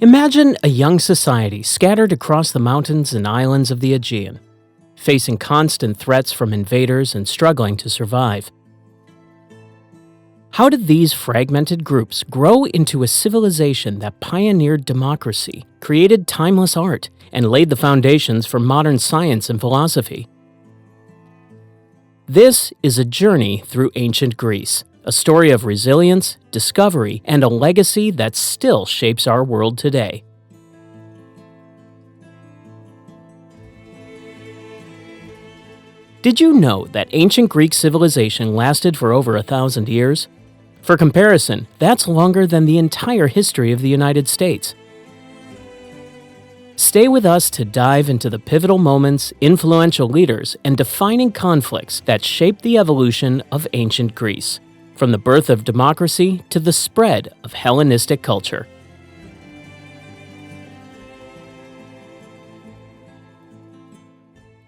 Imagine a young society scattered across the mountains and islands of the Aegean, facing constant threats from invaders and struggling to survive. How did these fragmented groups grow into a civilization that pioneered democracy, created timeless art, and laid the foundations for modern science and philosophy? This is a journey through ancient Greece, a story of resilience, discovery, and a legacy that still shapes our world today. Did you know that ancient Greek civilization lasted for over 1,000 years? For comparison, that's longer than the entire history of the United States. Stay with us to dive into the pivotal moments, influential leaders, and defining conflicts that shaped the evolution of ancient Greece, from the birth of democracy to the spread of Hellenistic culture.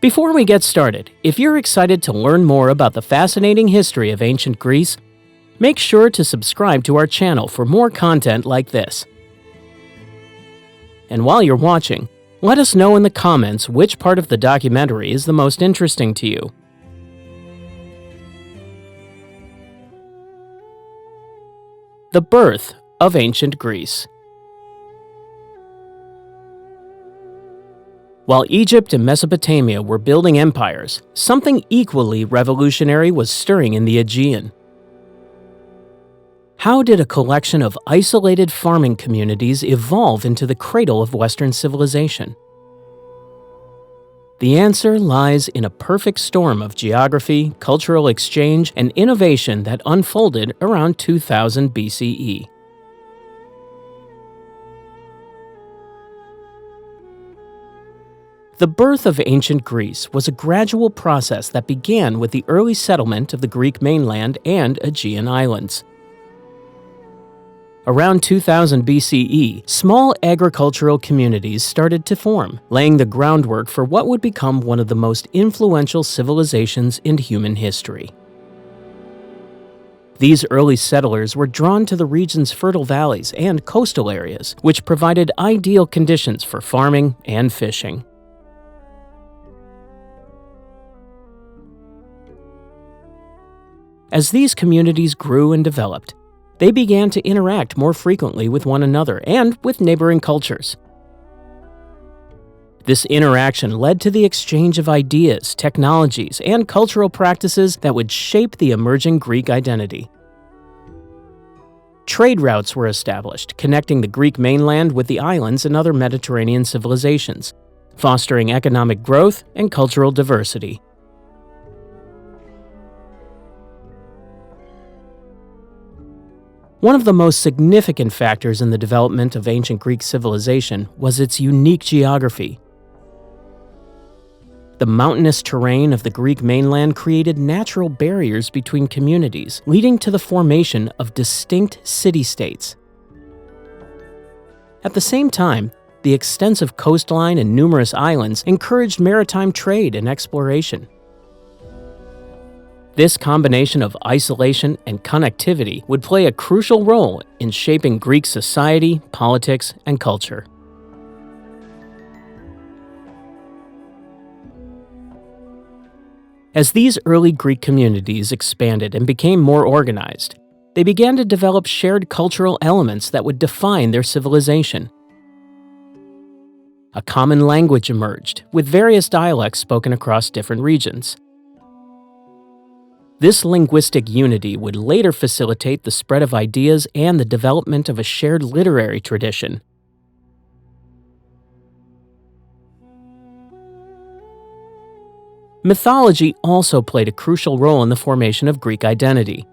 Before we get started, if you're excited to learn more about the fascinating history of ancient Greece, make sure to subscribe to our channel for more content like this. And while you're watching, let us know in the comments which part of the documentary is the most interesting to you. The birth of ancient Greece. While Egypt and Mesopotamia were building empires, something equally revolutionary was stirring in the Aegean. How did a collection of isolated farming communities evolve into the cradle of Western civilization? The answer lies in a perfect storm of geography, cultural exchange, and innovation that unfolded around 2000 BCE. The birth of ancient Greece was a gradual process that began with the early settlement of the Greek mainland and Aegean islands. Around 2000 BCE, small agricultural communities started to form, laying the groundwork for what would become one of the most influential civilizations in human history. These early settlers were drawn to the region's fertile valleys and coastal areas, which provided ideal conditions for farming and fishing. As these communities grew and developed, they began to interact more frequently with one another and with neighboring cultures. This interaction led to the exchange of ideas, technologies, and cultural practices that would shape the emerging Greek identity. Trade routes were established, connecting the Greek mainland with the islands and other Mediterranean civilizations, fostering economic growth and cultural diversity. One of the most significant factors in the development of ancient Greek civilization was its unique geography. The mountainous terrain of the Greek mainland created natural barriers between communities, leading to the formation of distinct city-states. At the same time, the extensive coastline and numerous islands encouraged maritime trade and exploration. This combination of isolation and connectivity would play a crucial role in shaping Greek society, politics, and culture. As these early Greek communities expanded and became more organized, they began to develop shared cultural elements that would define their civilization. A common language emerged, with various dialects spoken across different regions. This linguistic unity would later facilitate the spread of ideas and the development of a shared literary tradition. Mythology also played a crucial role in the formation of Greek identity.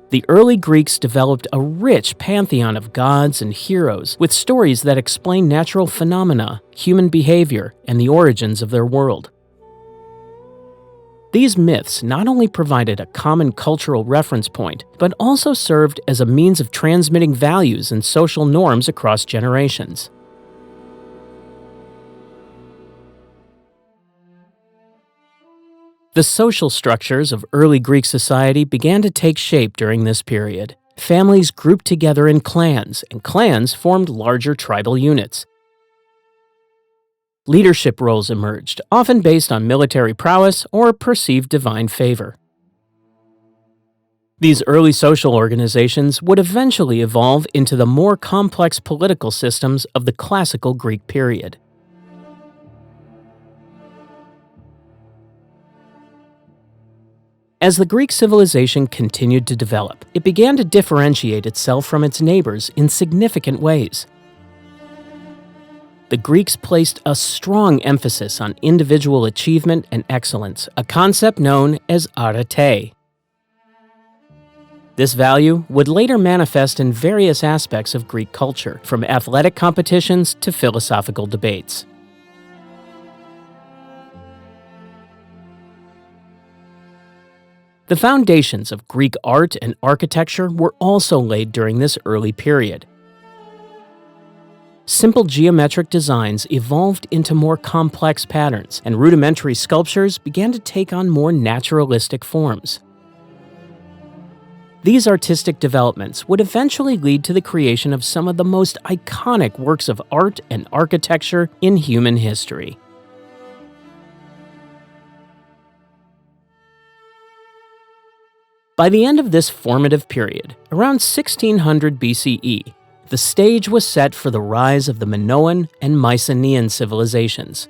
The early Greeks developed a rich pantheon of gods and heroes with stories that explain natural phenomena, human behavior, and the origins of their world. These myths not only provided a common cultural reference point, but also served as a means of transmitting values and social norms across generations. The social structures of early Greek society began to take shape during this period. families grouped together in clans, and clans formed larger tribal units. Leadership roles emerged, often based on military prowess or perceived divine favor. These early social organizations would eventually evolve into the more complex political systems of the classical Greek period. As the Greek civilization continued to develop, it began to differentiate itself from its neighbors in significant ways. The Greeks placed a strong emphasis on individual achievement and excellence, a concept known as arete. This value would later manifest in various aspects of Greek culture, from athletic competitions to philosophical debates. The foundations of Greek art and architecture were also laid during this early period. Simple geometric designs evolved into more complex patterns, and rudimentary sculptures began to take on more naturalistic forms. These artistic developments would eventually lead to the creation of some of the most iconic works of art and architecture in human history. By the end of this formative period, around 1600 BCE, the stage was set for the rise of the Minoan and Mycenaean civilizations.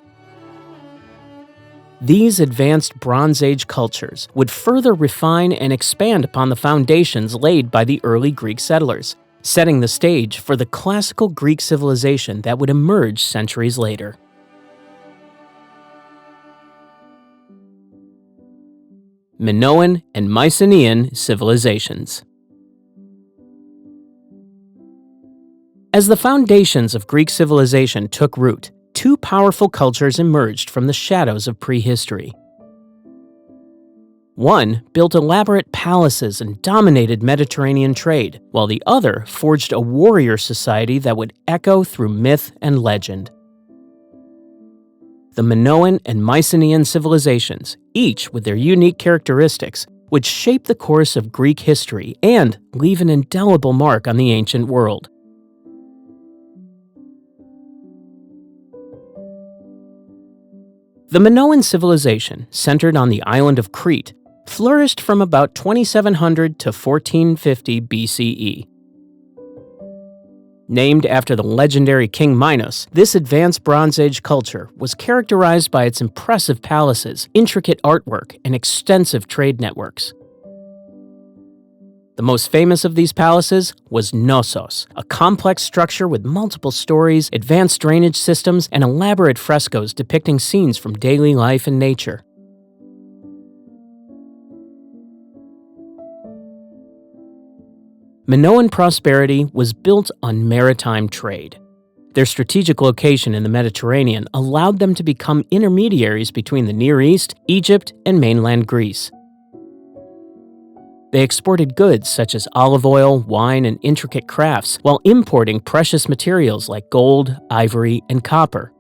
These advanced Bronze Age cultures would further refine and expand upon the foundations laid by the early Greek settlers, setting the stage for the classical Greek civilization that would emerge centuries later. Minoan and Mycenaean civilizations. As the foundations of Greek civilization took root, two powerful cultures emerged from the shadows of prehistory. One built elaborate palaces and dominated Mediterranean trade, while the other forged a warrior society that would echo through myth and legend. The Minoan and Mycenaean civilizations, each with their unique characteristics, would shape the course of Greek history and leave an indelible mark on the ancient world. The Minoan civilization, centered on the island of Crete, flourished from about 2700 to 1450 BCE. Named after the legendary King Minos, this advanced Bronze Age culture was characterized by its impressive palaces, intricate artwork, and extensive trade networks. The most famous of these palaces was Knossos, a complex structure with multiple stories, advanced drainage systems, and elaborate frescoes depicting scenes from daily life and nature. Minoan prosperity was built on maritime trade. Their strategic location in the Mediterranean allowed them to become intermediaries between the Near East, Egypt, and mainland Greece. They exported goods such as olive oil, wine, and intricate crafts, while importing precious materials like gold, ivory, and copper.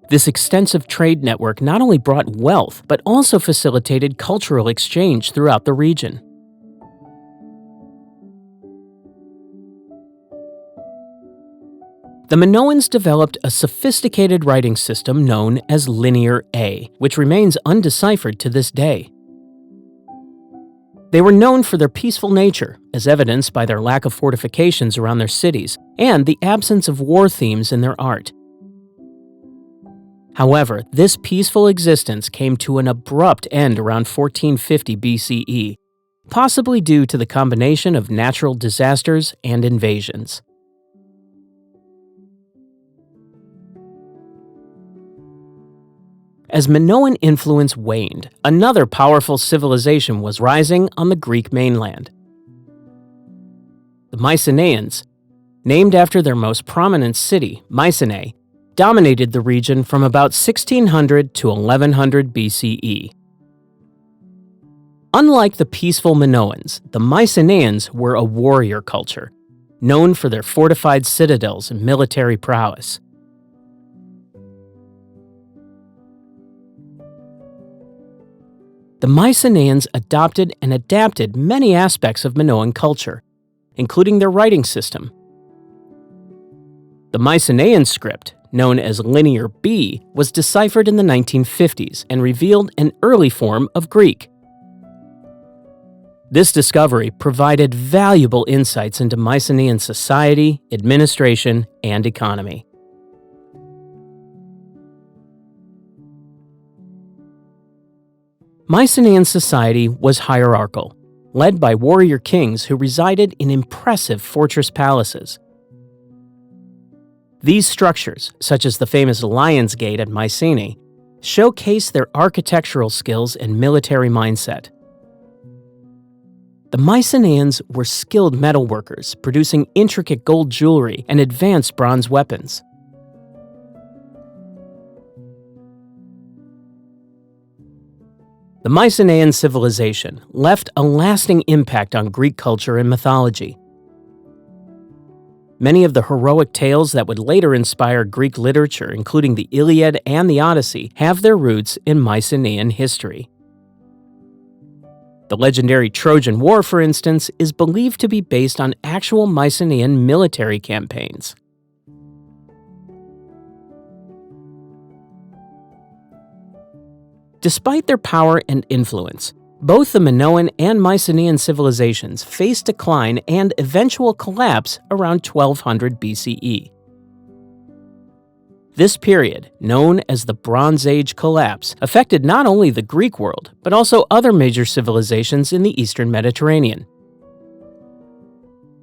This extensive trade network not only brought wealth, but also facilitated cultural exchange throughout the region. The Minoans developed a sophisticated writing system known as Linear A, which remains undeciphered to this day. They were known for their peaceful nature, as evidenced by their lack of fortifications around their cities and the absence of war themes in their art. However, this peaceful existence came to an abrupt end around 1450 BCE, possibly due to the combination of natural disasters and invasions. As Minoan influence waned, another powerful civilization was rising on the Greek mainland. The Mycenaeans, named after their most prominent city, Mycenae, dominated the region from about 1600 to 1100 BCE. Unlike the peaceful Minoans, the Mycenaeans were a warrior culture, known for their fortified citadels and military prowess. The Mycenaeans adopted and adapted many aspects of Minoan culture, including their writing system. The Mycenaean script, known as Linear B, was deciphered in the 1950s and revealed an early form of Greek. This discovery provided valuable insights into Mycenaean society, administration, and economy. Mycenaean society was hierarchical, led by warrior kings who resided in impressive fortress palaces. These structures, such as the famous Lion's Gate at Mycenae, showcase their architectural skills and military mindset. The Mycenaeans were skilled metalworkers, producing intricate gold jewelry and advanced bronze weapons. The Mycenaean civilization left a lasting impact on Greek culture and mythology. Many of the heroic tales that would later inspire Greek literature, including the Iliad and the Odyssey, have their roots in Mycenaean history. The legendary Trojan War, for instance, is believed to be based on actual Mycenaean military campaigns. Despite their power and influence, both the Minoan and Mycenaean civilizations faced decline and eventual collapse around 1200 BCE. This period, known as the Bronze Age collapse, affected not only the Greek world, but also other major civilizations in the Eastern Mediterranean.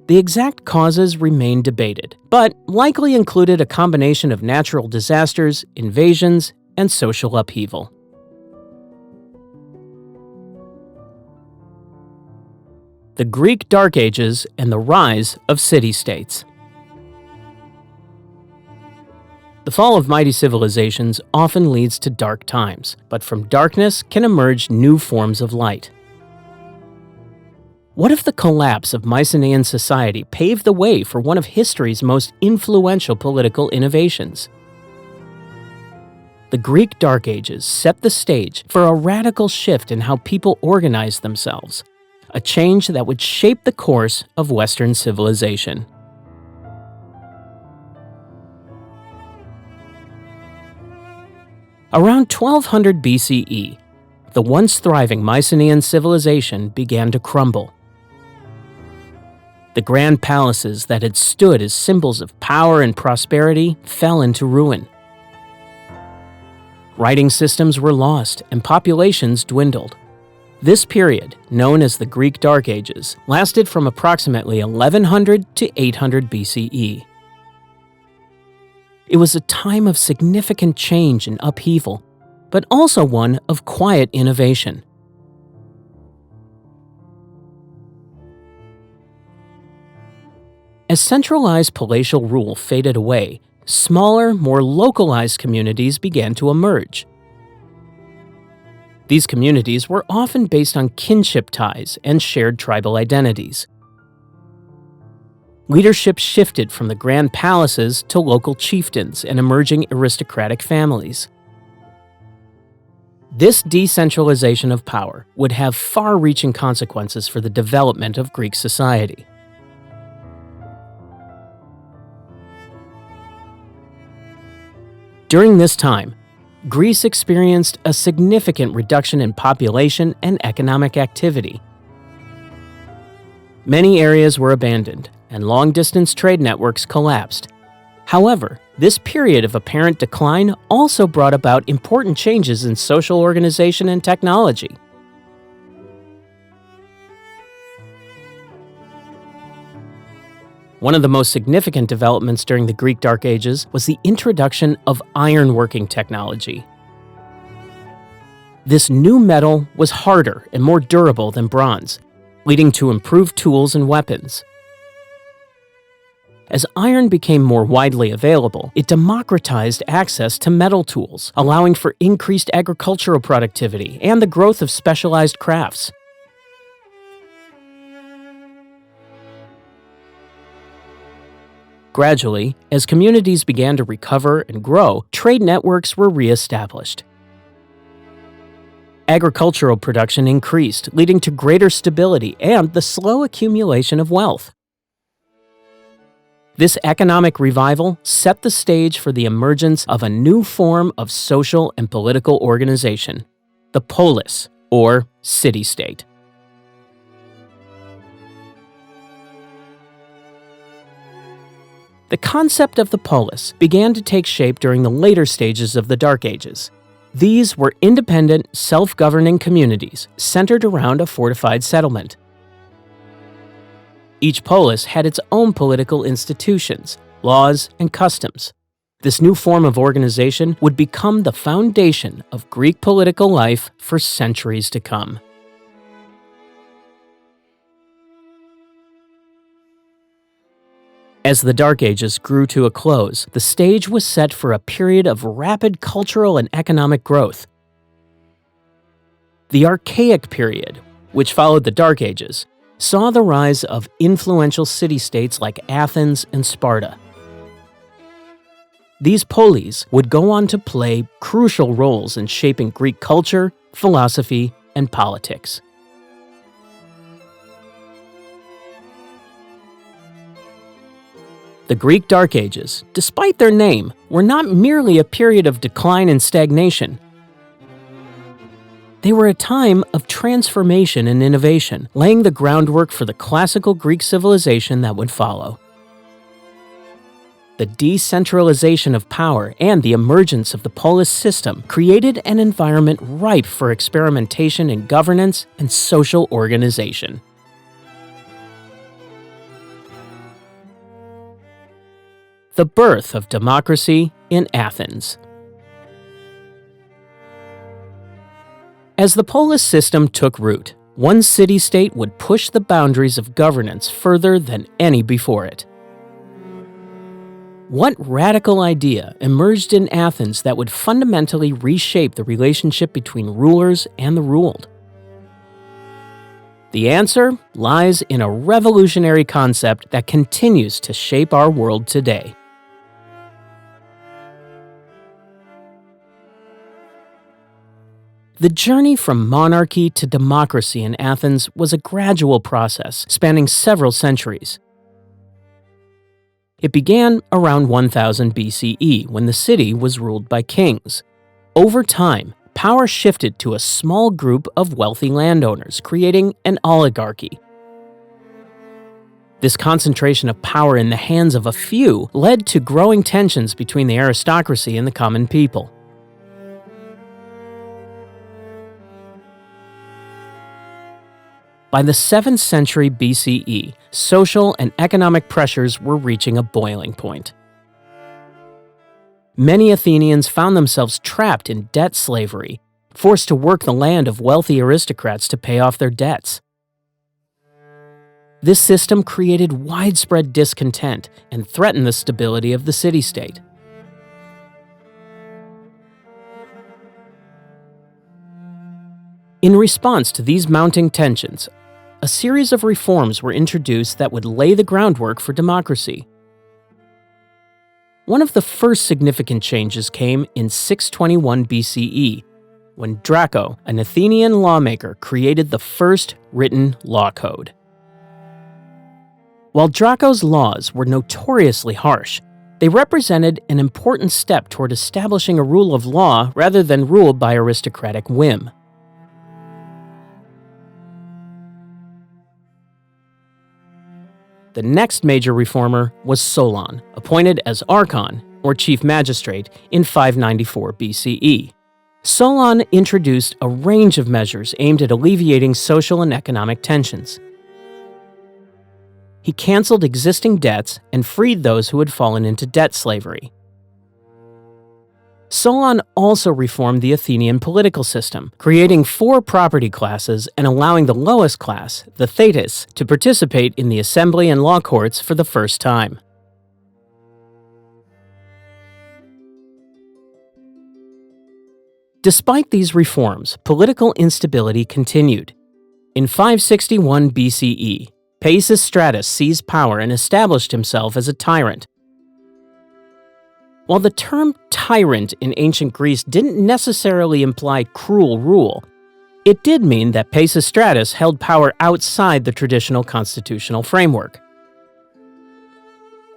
The exact causes remain debated, but likely included a combination of natural disasters, invasions, and social upheaval. The Greek Dark Ages and the rise of city-states. The fall of mighty civilizations often leads to dark times, but from darkness can emerge new forms of light. What if the collapse of Mycenaean society paved the way for one of history's most influential political innovations? The Greek Dark Ages set the stage for a radical shift in how people organized themselves, a change that would shape the course of Western civilization. Around 1200 BCE, the once thriving Mycenaean civilization began to crumble. The grand palaces that had stood as symbols of power and prosperity fell into ruin. Writing systems were lost and populations dwindled. This period, known as the Greek Dark Ages, lasted from approximately 1100 to 800 BCE. It was a time of significant change and upheaval, but also one of quiet innovation. As centralized palatial rule faded away, smaller, more localized communities began to emerge. These communities were often based on kinship ties and shared tribal identities. Leadership shifted from the grand palaces to local chieftains and emerging aristocratic families. This decentralization of power would have far-reaching consequences for the development of Greek society. During this time, Greece experienced a significant reduction in population and economic activity. Many areas were abandoned, and long-distance trade networks collapsed. However, this period of apparent decline also brought about important changes in social organization and technology. One of the most significant developments during the Greek Dark Ages was the introduction of ironworking technology. This new metal was harder and more durable than bronze, leading to improved tools and weapons. As iron became more widely available, it democratized access to metal tools, allowing for increased agricultural productivity and the growth of specialized crafts. Gradually, as communities began to recover and grow, trade networks were re-established. Agricultural production increased, leading to greater stability and the slow accumulation of wealth. This economic revival set the stage for the emergence of a new form of social and political organization, the polis, or city-state. The concept of the polis began to take shape during the later stages of the Dark Ages. These were independent, self-governing communities centered around a fortified settlement. Each polis had its own political institutions, laws, and customs. This new form of organization would become the foundation of Greek political life for centuries to come. As the Dark Ages grew to a close, the stage was set for a period of rapid cultural and economic growth. The Archaic period, which followed the Dark Ages, saw the rise of influential city-states like Athens and Sparta. These polis would go on to play crucial roles in shaping Greek culture, philosophy, and politics. The Greek Dark Ages, despite their name, were not merely a period of decline and stagnation. They were a time of transformation and innovation, laying the groundwork for the classical Greek civilization that would follow. The decentralization of power and the emergence of the polis system created an environment ripe for experimentation in governance and social organization. The birth of democracy in Athens. As the polis system took root, one city-state would push the boundaries of governance further than any before it. What radical idea emerged in Athens that would fundamentally reshape the relationship between rulers and the ruled? The answer lies in a revolutionary concept that continues to shape our world today. The journey from monarchy to democracy in Athens was a gradual process spanning several centuries. It began around 1000 BCE when the city was ruled by kings. Over time, power shifted to a small group of wealthy landowners, creating an oligarchy. This concentration of power in the hands of a few led to growing tensions between the aristocracy and the common people. By the 7th century BCE, social and economic pressures were reaching a boiling point. Many Athenians found themselves trapped in debt slavery, forced to work the land of wealthy aristocrats to pay off their debts. This system created widespread discontent and threatened the stability of the city-state. In response to these mounting tensions, a series of reforms were introduced that would lay the groundwork for democracy. One of the first significant changes came in 621 BCE, when Draco, an Athenian lawmaker, created the first written law code. While Draco's laws were notoriously harsh, they represented an important step toward establishing a rule of law rather than ruled by aristocratic whim. The next major reformer was Solon, appointed as archon, or chief magistrate, in 594 BCE. Solon introduced a range of measures aimed at alleviating social and economic tensions. He canceled existing debts and freed those who had fallen into debt slavery. Solon also reformed the Athenian political system, creating 4 property classes and allowing the lowest class, the thetes, to participate in the assembly and law courts for the first time. Despite these reforms, political instability continued. In 561 BCE, Pisistratus seized power and established himself as a tyrant. While the term tyrant in ancient Greece didn't necessarily imply cruel rule, It did mean that Pisistratus held power outside the traditional constitutional framework.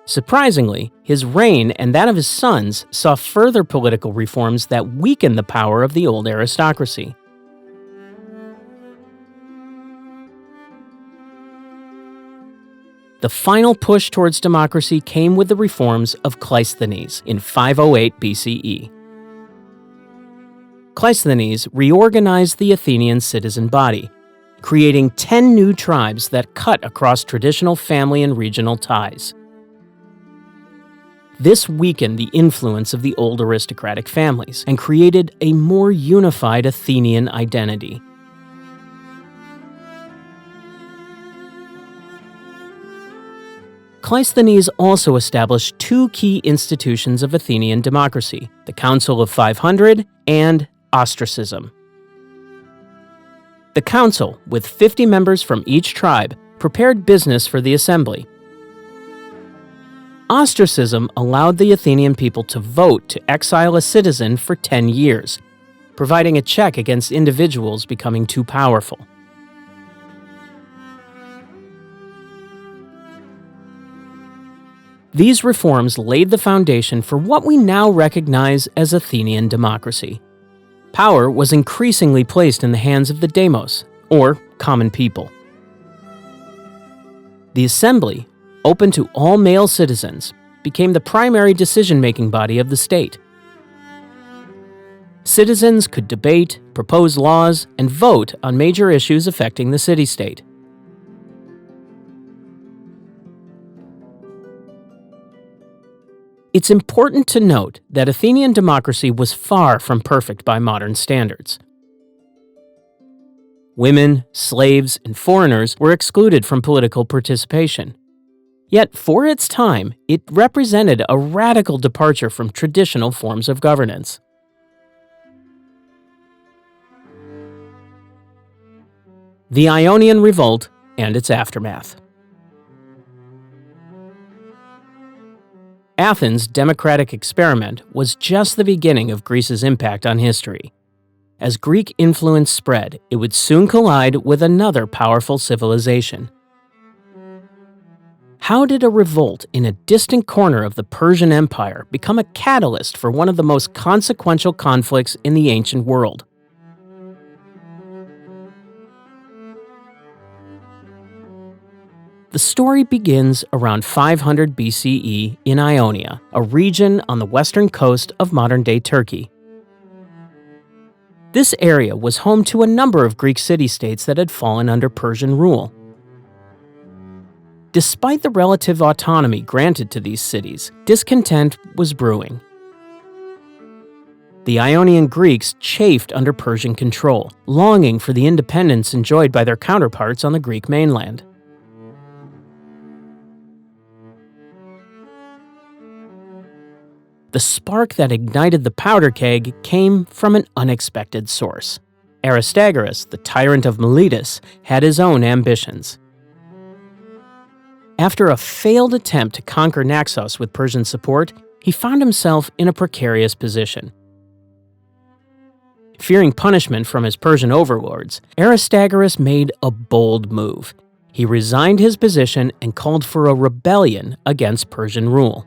Surprisingly, his reign and that of his sons saw further political reforms that weakened the power of the old aristocracy. The final push towards democracy came with the reforms of Cleisthenes in 508 BCE. Cleisthenes reorganized the Athenian citizen body, creating 10 new tribes that cut across traditional family and regional ties. This weakened the influence of the old aristocratic families and created a more unified Athenian identity. Cleisthenes also established two key institutions of Athenian democracy, the Council of 500 and ostracism. The council, with 50 members from each tribe, prepared business for the assembly. Ostracism allowed the Athenian people to vote to exile a citizen for 10 years, providing a check against individuals becoming too powerful. These reforms laid the foundation for what we now recognize as Athenian democracy. Power was increasingly placed in the hands of the demos, or common people. The assembly, open to all male citizens, became the primary decision-making body of the state. Citizens could debate, propose laws, and vote on major issues affecting the city-state. It's important to note that Athenian democracy was far from perfect by modern standards. Women, slaves, and foreigners were excluded from political participation. Yet, for its time, it represented a radical departure from traditional forms of governance. The Ionian Revolt and its aftermath. Athens' democratic experiment was just the beginning of Greece's impact on history. As Greek influence spread, it would soon collide with another powerful civilization. How did a revolt in a distant corner of the Persian Empire become a catalyst for one of the most consequential conflicts in the ancient world? The story begins around 500 BCE in Ionia, a region on the western coast of modern-day Turkey. This area was home to a number of Greek city-states that had fallen under Persian rule. Despite the relative autonomy granted to these cities, discontent was brewing. The Ionian Greeks chafed under Persian control, longing for the independence enjoyed by their counterparts on the Greek mainland. The spark that ignited the powder keg came from an unexpected source. Aristotle, the tyrant of Miletus, had his own ambitions. After a failed attempt to conquer Naxos with Persian support, he found himself in a precarious position. Fearing punishment from his Persian overlords, Aristotle made a bold move. He resigned his position and called for a rebellion against Persian rule.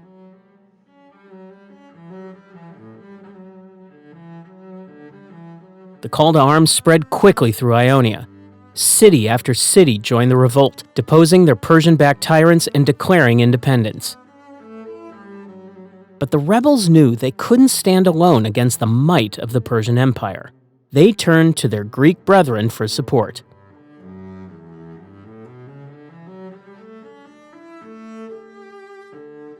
The call to arms spread quickly through Ionia. City after city joined the revolt, deposing their Persian-backed tyrants and declaring independence. But the rebels knew they couldn't stand alone against the might of the Persian Empire. They turned to their Greek brethren for support.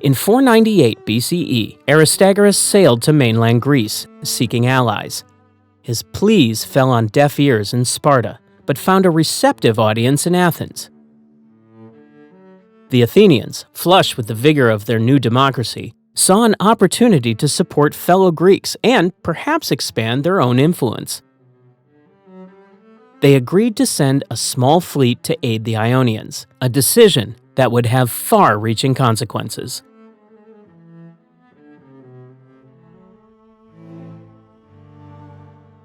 In 498 BCE, Aristotle sailed to mainland Greece, seeking allies. His pleas fell on deaf ears in Sparta, but found a receptive audience in Athens. The Athenians, flush with the vigor of their new democracy, saw an opportunity to support fellow Greeks and perhaps expand their own influence. They agreed to send a small fleet to aid the Ionians, a decision that would have far-reaching consequences.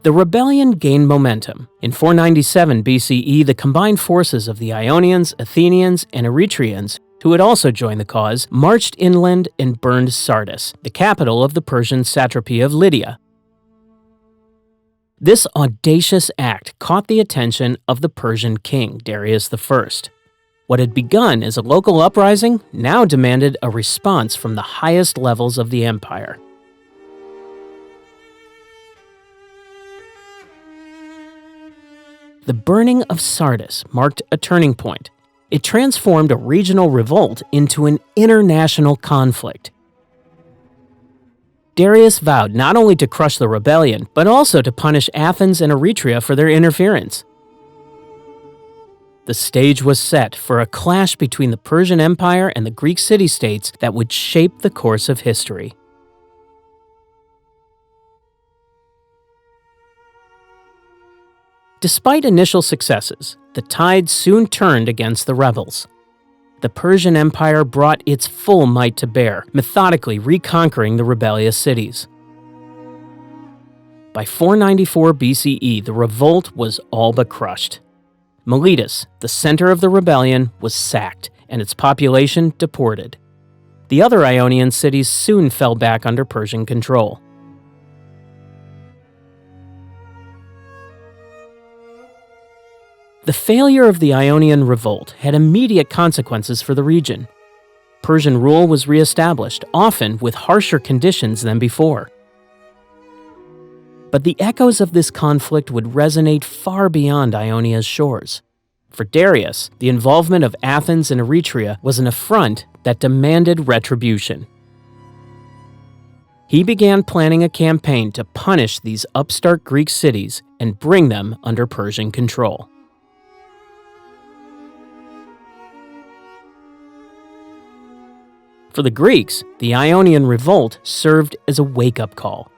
The rebellion gained momentum. In 497 BCE, the combined forces of the Ionians, Athenians, and Eretrians, who had also joined the cause, marched inland and burned Sardis, the capital of the Persian satrapy of Lydia. This audacious act caught the attention of the Persian king, Darius I. What had begun as a local uprising now demanded a response from the highest levels of the empire. The burning of Sardis marked a turning point. It transformed a regional revolt into an international conflict. Darius vowed not only to crush the rebellion, but also to punish Athens and Eretria for their interference. The stage was set for a clash between the Persian Empire and the Greek city-states that would shape the course of history. Despite initial successes, the tide soon turned against the rebels. The Persian Empire brought its full might to bear, methodically reconquering the rebellious cities. By 494 BCE, the revolt was all but crushed. Miletus, the center of the rebellion, was sacked, and its population deported. The other Ionian cities soon fell back under Persian control. The failure of the Ionian revolt had immediate consequences for the region. Persian rule was reestablished, often with harsher conditions than before. But the echoes of this conflict would resonate far beyond Ionia's shores. For Darius, the involvement of Athens and Eretria was an affront that demanded retribution. He began planning a campaign to punish these upstart Greek cities and bring them under Persian control. For the Greeks, the Ionian revolt served as a wake-up call.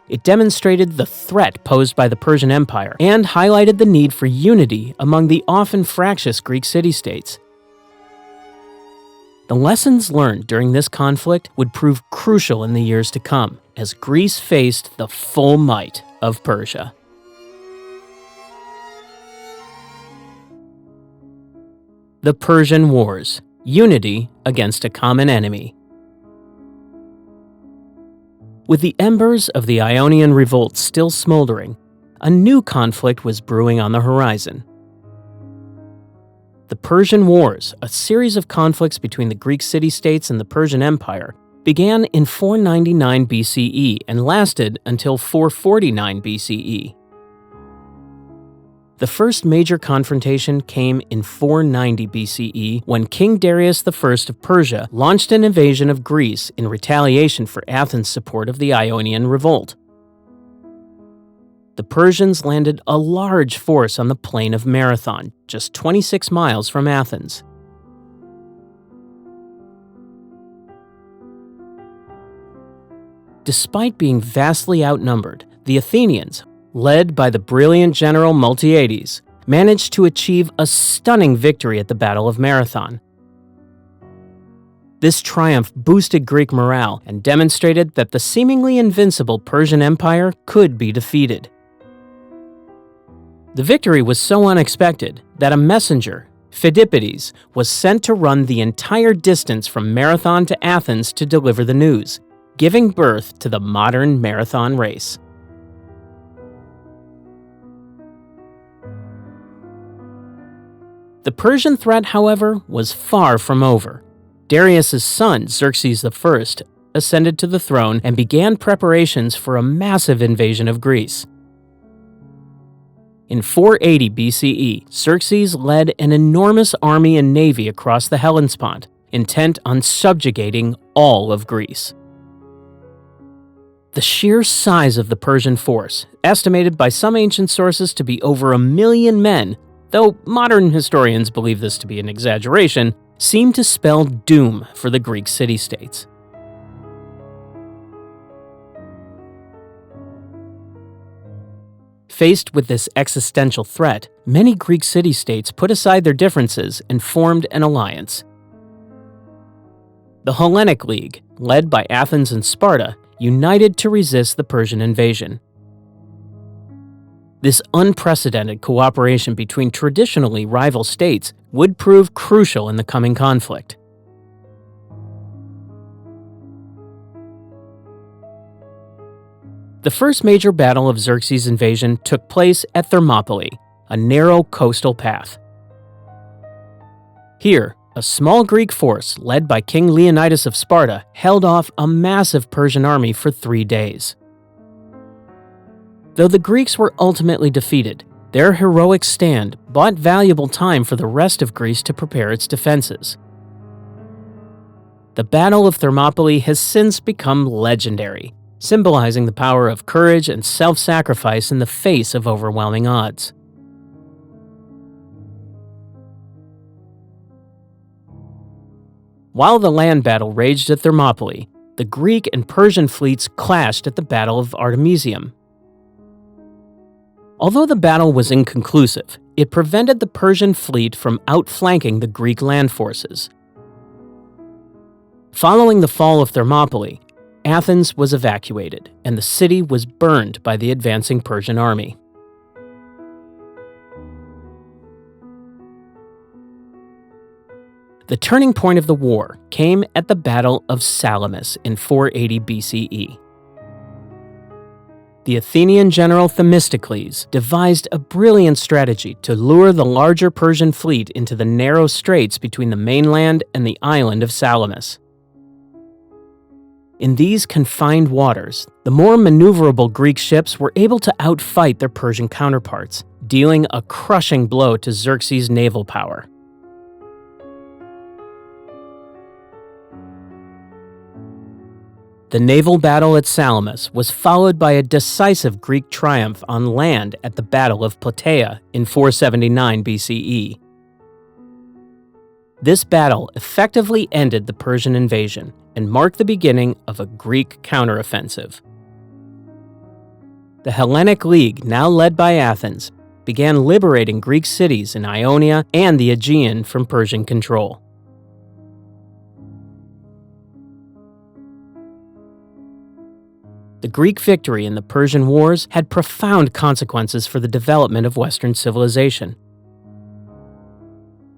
It demonstrated the threat posed by the Persian Empire and highlighted the need for unity among the often fractious Greek city-states. The lessons learned during this conflict would prove crucial in the years to come as Greece faced the full might of Persia. The Persian Wars. Unity against a common enemy. With the embers of the Ionian revolt still smoldering, a new conflict was brewing on the horizon. The Persian Wars, a series of conflicts between the Greek city-states and the Persian Empire, began in 499 BCE and lasted until 449 BCE. The first major confrontation came in 490 BCE when King Darius I of Persia launched an invasion of Greece in retaliation for Athens' support of the Ionian revolt. The Persians landed a large force on the plain of Marathon, just 26 miles from Athens. Despite being vastly outnumbered, the Athenians, led by the brilliant general Miltiades, managed to achieve a stunning victory at the Battle of Marathon. This triumph boosted Greek morale and demonstrated that the seemingly invincible Persian Empire could be defeated. The victory was so unexpected that a messenger, Phidippides, was sent to run the entire distance from Marathon to Athens to deliver the news, giving birth to the modern marathon race. The Persian threat, however, was far from over. Darius' son, Xerxes I, ascended to the throne and began preparations for a massive invasion of Greece. In 480 BCE, Xerxes led an enormous army and navy across the Hellespont, intent on subjugating all of Greece. The sheer size of the Persian force, estimated by some ancient sources to be over 1 million men, though modern historians believe this to be an exaggeration, seemed to spell doom for the Greek city-states. Faced with this existential threat, many Greek city-states put aside their differences and formed an alliance. The Hellenic League, led by Athens and Sparta, united to resist the Persian invasion. This unprecedented cooperation between traditionally rival states would prove crucial in the coming conflict. The first major battle of Xerxes' invasion took place at Thermopylae, a narrow coastal path. Here, a small Greek force led by King Leonidas of Sparta held off a massive Persian army for 3 days. Though the Greeks were ultimately defeated, their heroic stand bought valuable time for the rest of Greece to prepare its defenses. The Battle of Thermopylae has since become legendary, symbolizing the power of courage and self-sacrifice in the face of overwhelming odds. While the land battle raged at Thermopylae, the Greek and Persian fleets clashed at the Battle of Artemisium. Although the battle was inconclusive, it prevented the Persian fleet from outflanking the Greek land forces. Following the fall of Thermopylae, Athens was evacuated, and the city was burned by the advancing Persian army. The turning point of the war came at the Battle of Salamis in 480 BCE. The Athenian general Themistocles devised a brilliant strategy to lure the larger Persian fleet into the narrow straits between the mainland and the island of Salamis. In these confined waters, the more maneuverable Greek ships were able to outfight their Persian counterparts, dealing a crushing blow to Xerxes' naval power. The naval battle at Salamis was followed by a decisive Greek triumph on land at the Battle of Plataea in 479 BCE. This battle effectively ended the Persian invasion and marked the beginning of a Greek counteroffensive. The Hellenic League, now led by Athens, began liberating Greek cities in Ionia and the Aegean from Persian control. The Greek victory in the Persian Wars had profound consequences for the development of Western civilization.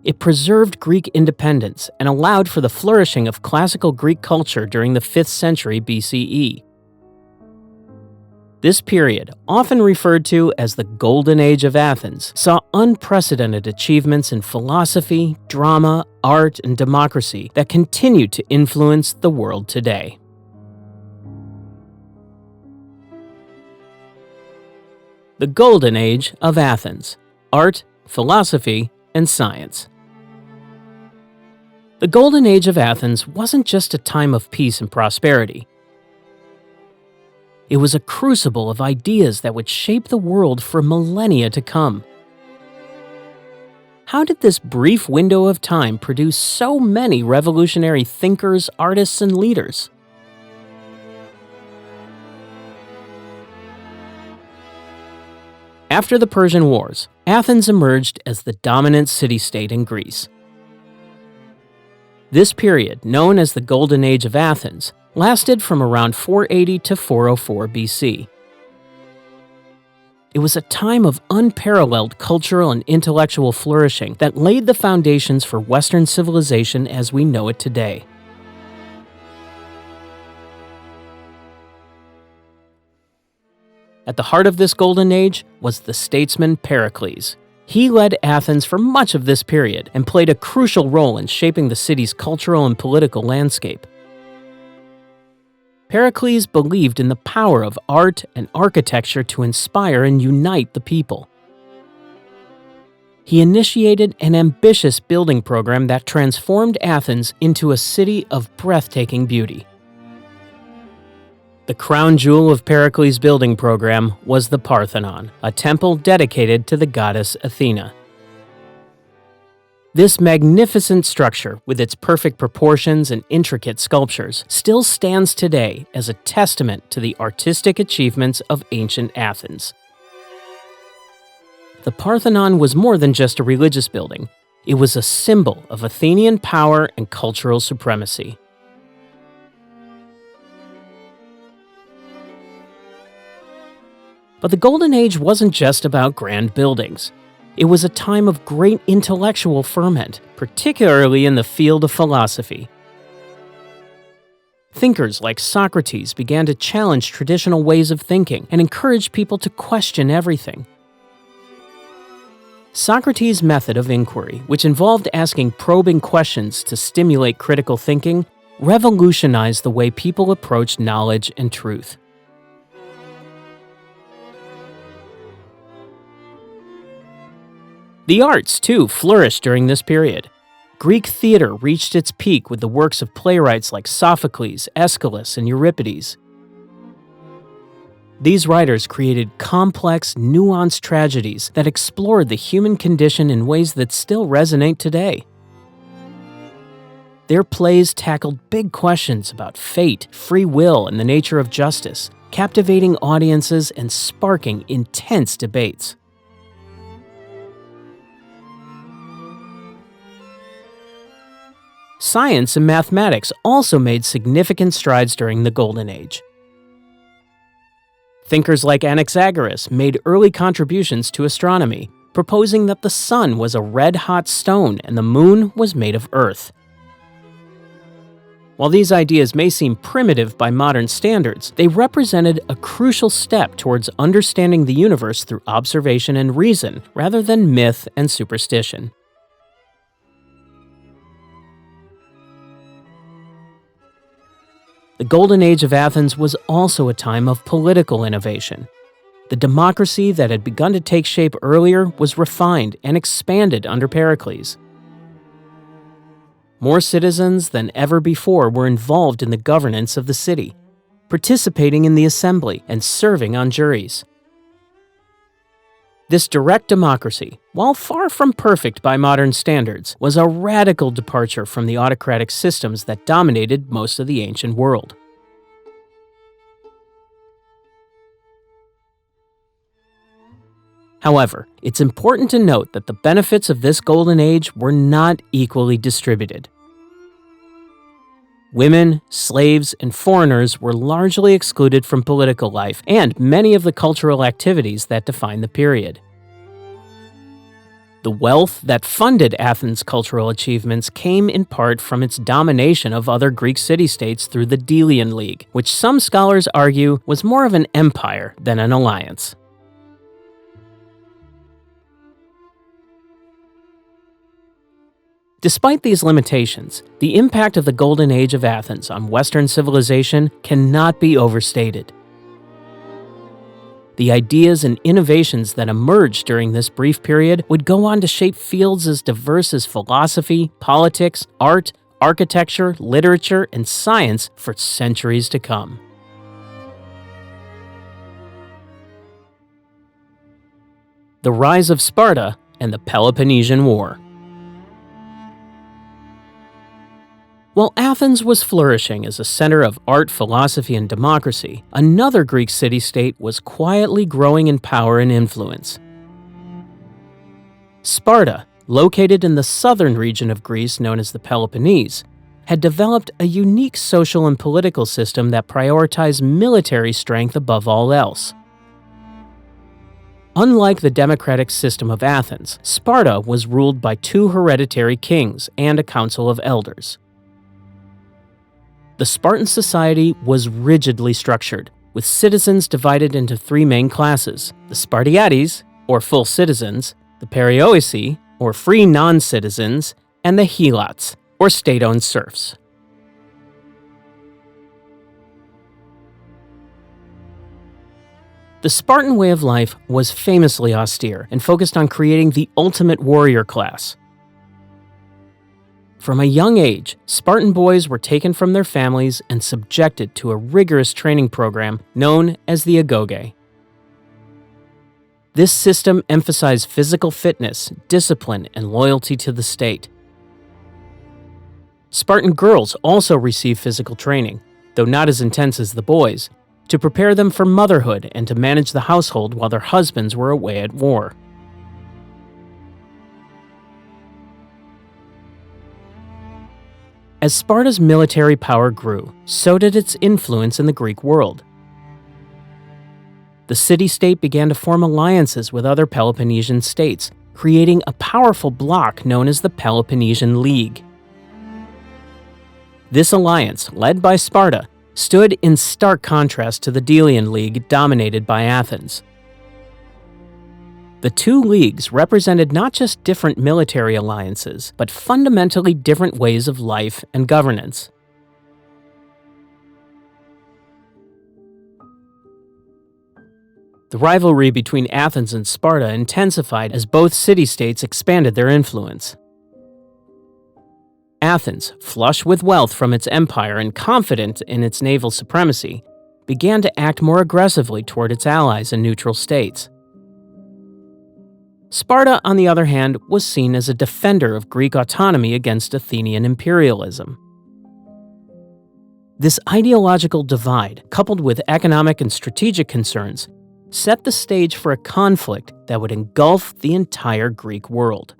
It preserved Greek independence and allowed for the flourishing of classical Greek culture during the 5th century BCE. This period, often referred to as the Golden Age of Athens, saw unprecedented achievements in philosophy, drama, art, and democracy that continue to influence the world today. The Golden Age of Athens: Art, Philosophy, and Science. The Golden Age of Athens wasn't just a time of peace and prosperity. It was a crucible of ideas that would shape the world for millennia to come. How did this brief window of time produce so many revolutionary thinkers, artists, and leaders? After the Persian Wars, Athens emerged as the dominant city-state in Greece. This period, known as the Golden Age of Athens, lasted from around 480 to 404 BC. It was a time of unparalleled cultural and intellectual flourishing that laid the foundations for Western civilization as we know it today. At the heart of this golden age was the statesman Pericles. He led Athens for much of this period and played a crucial role in shaping the city's cultural and political landscape. Pericles believed in the power of art and architecture to inspire and unite the people. He initiated an ambitious building program that transformed Athens into a city of breathtaking beauty. The crown jewel of Pericles' building program was the Parthenon, a temple dedicated to the goddess Athena. This magnificent structure, with its perfect proportions and intricate sculptures, still stands today as a testament to the artistic achievements of ancient Athens. The Parthenon was more than just a religious building. It was a symbol of Athenian power and cultural supremacy. But the Golden Age wasn't just about grand buildings. It was a time of great intellectual ferment, particularly in the field of philosophy. Thinkers like Socrates began to challenge traditional ways of thinking and encourage people to question everything. Socrates' method of inquiry, which involved asking probing questions to stimulate critical thinking, revolutionized the way people approached knowledge and truth. The arts, too, flourished during this period. Greek theater reached its peak with the works of playwrights like Sophocles, Aeschylus, and Euripides. These writers created complex, nuanced tragedies that explored the human condition in ways that still resonate today. Their plays tackled big questions about fate, free will, and the nature of justice, captivating audiences and sparking intense debates. Science and mathematics also made significant strides during the Golden Age. Thinkers like Anaxagoras made early contributions to astronomy, proposing that the sun was a red-hot stone and the moon was made of earth. While these ideas may seem primitive by modern standards, they represented a crucial step towards understanding the universe through observation and reason, rather than myth and superstition. The Golden Age of Athens was also a time of political innovation. The democracy that had begun to take shape earlier was refined and expanded under Pericles. More citizens than ever before were involved in the governance of the city, participating in the assembly and serving on juries. This direct democracy, while far from perfect by modern standards, was a radical departure from the autocratic systems that dominated most of the ancient world. However, it's important to note that the benefits of this golden age were not equally distributed. Women, slaves, and foreigners were largely excluded from political life and many of the cultural activities that define the period. The wealth that funded Athens' cultural achievements came in part from its domination of other Greek city-states through the Delian League, which some scholars argue was more of an empire than an alliance. Despite these limitations, the impact of the Golden Age of Athens on Western civilization cannot be overstated. The ideas and innovations that emerged during this brief period would go on to shape fields as diverse as philosophy, politics, art, architecture, literature, and science for centuries to come. The rise of Sparta and the Peloponnesian War. While Athens was flourishing as a center of art, philosophy, and democracy, another Greek city-state was quietly growing in power and influence. Sparta, located in the southern region of Greece known as the Peloponnese, had developed a unique social and political system that prioritized military strength above all else. Unlike the democratic system of Athens, Sparta was ruled by two hereditary kings and a council of elders. The Spartan society was rigidly structured, with citizens divided into three main classes: the Spartiates, or full citizens, the Perioeci, or free non-citizens, and the Helots, or state-owned serfs. The Spartan way of life was famously austere and focused on creating the ultimate warrior class. From a young age, Spartan boys were taken from their families and subjected to a rigorous training program known as the agoge. This system emphasized physical fitness, discipline, and loyalty to the state. Spartan girls also received physical training, though not as intense as the boys, to prepare them for motherhood and to manage the household while their husbands were away at war. As Sparta's military power grew, so did its influence in the Greek world. the city-state began to form alliances with other Peloponnesian states, creating a powerful bloc known as the Peloponnesian League. This alliance, led by Sparta, stood in stark contrast to the Delian League dominated by Athens. The two leagues represented not just different military alliances, but fundamentally different ways of life and governance. The rivalry between Athens and Sparta intensified as both city-states expanded their influence. Athens, flush with wealth from its empire and confident in its naval supremacy, began to act more aggressively toward its allies and neutral states. Sparta, on the other hand, was seen as a defender of Greek autonomy against Athenian imperialism. This ideological divide, coupled with economic and strategic concerns, set the stage for a conflict that would engulf the entire Greek world.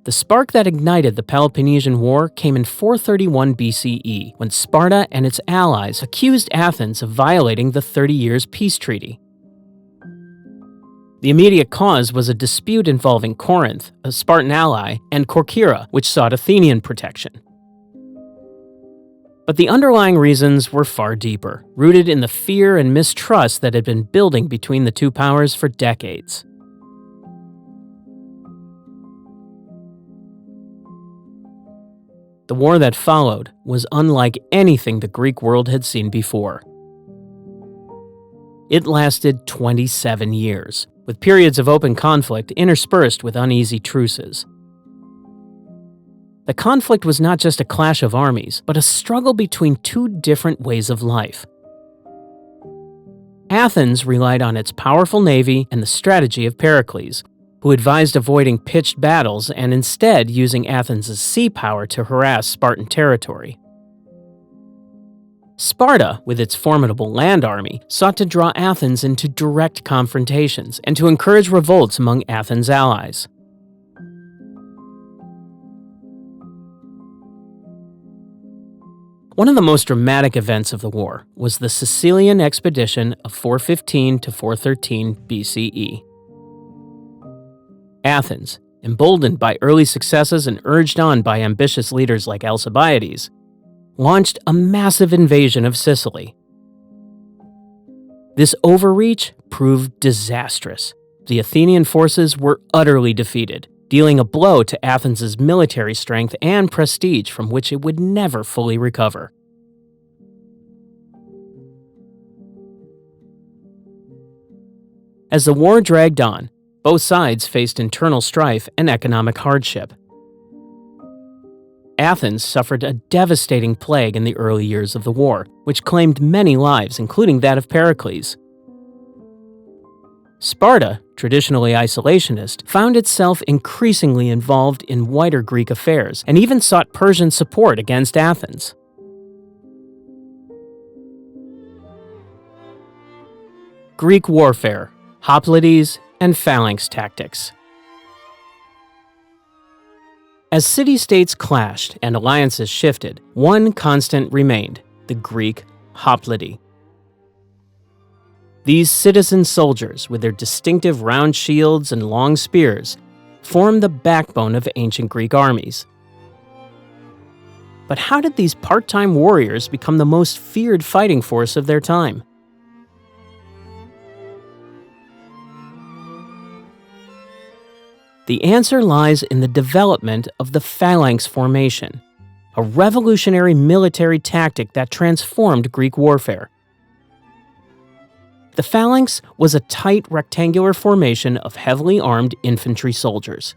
The spark that ignited the Peloponnesian War came in 431 BCE, when Sparta and its allies accused Athens of violating the 30 Years' Peace Treaty. The immediate cause was a dispute involving Corinth, a Spartan ally, and Corcyra, which sought Athenian protection. But the underlying reasons were far deeper, rooted in the fear and mistrust that had been building between the two powers for decades. The war that followed was unlike anything the Greek world had seen before. It lasted 27 years, with periods of open conflict interspersed with uneasy truces. The conflict was not just a clash of armies, but a struggle between two different ways of life. Athens relied on its powerful navy and the strategy of Pericles, who advised avoiding pitched battles and instead using Athens' sea power to harass Spartan territory. Sparta, with its formidable land army, sought to draw Athens into direct confrontations and to encourage revolts among Athens' allies. One of the most dramatic events of the war was the Sicilian expedition of 415 to 413 BCE. Athens, emboldened by early successes and urged on by ambitious leaders like Alcibiades, launched a massive invasion of Sicily. This overreach proved disastrous. The Athenian forces were utterly defeated, dealing a blow to Athens' military strength and prestige from which it would never fully recover. As the war dragged on, both sides faced internal strife and economic hardship. Athens suffered a devastating plague in the early years of the war, which claimed many lives, including that of Pericles. Sparta, traditionally isolationist, found itself increasingly involved in wider Greek affairs and even sought Persian support against Athens. Greek warfare, Hoplites, and Phalanx tactics. As city-states clashed and alliances shifted, one constant remained: the Greek hoplite. These citizen soldiers, with their distinctive round shields and long spears, formed the backbone of ancient Greek armies. But how did these part-time warriors become the most feared fighting force of their time? The answer lies in the development of the Phalanx formation, a revolutionary military tactic that transformed Greek warfare. The Phalanx was a tight rectangular formation of heavily armed infantry soldiers.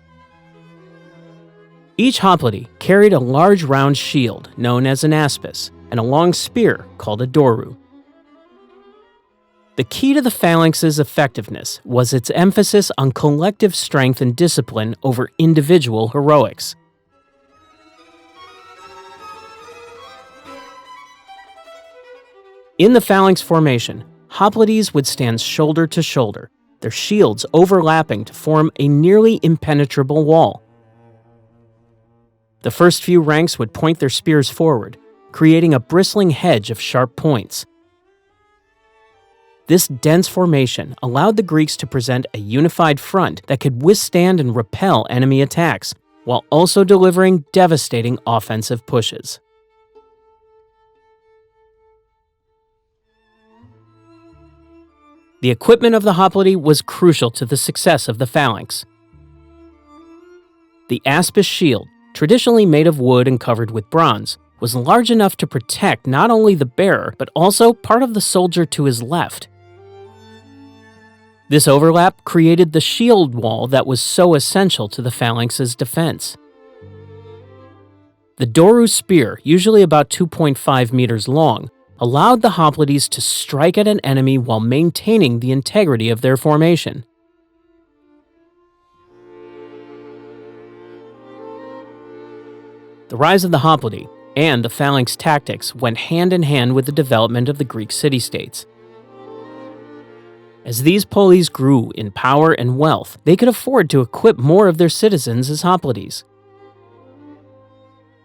Each hoplite carried a large round shield known as an aspis and a long spear called a doru. The key to the Phalanx's effectiveness was its emphasis on collective strength and discipline over individual heroics. In the Phalanx formation, hoplites would stand shoulder to shoulder, their shields overlapping to form a nearly impenetrable wall. The first few ranks would point their spears forward, creating a bristling hedge of sharp points. This dense formation allowed the Greeks to present a unified front that could withstand and repel enemy attacks, while also delivering devastating offensive pushes. The equipment of the hoplite was crucial to the success of the phalanx. The aspis shield, traditionally made of wood and covered with bronze, was large enough to protect not only the bearer, but also part of the soldier to his left. This overlap created the shield wall that was so essential to the phalanx's defense. The doru spear, usually about 2.5 meters long, allowed the hoplites to strike at an enemy while maintaining the integrity of their formation. The rise of the hoplite and the phalanx tactics went hand in hand with the development of the Greek city-states. As these polis grew in power and wealth, they could afford to equip more of their citizens as hoplites.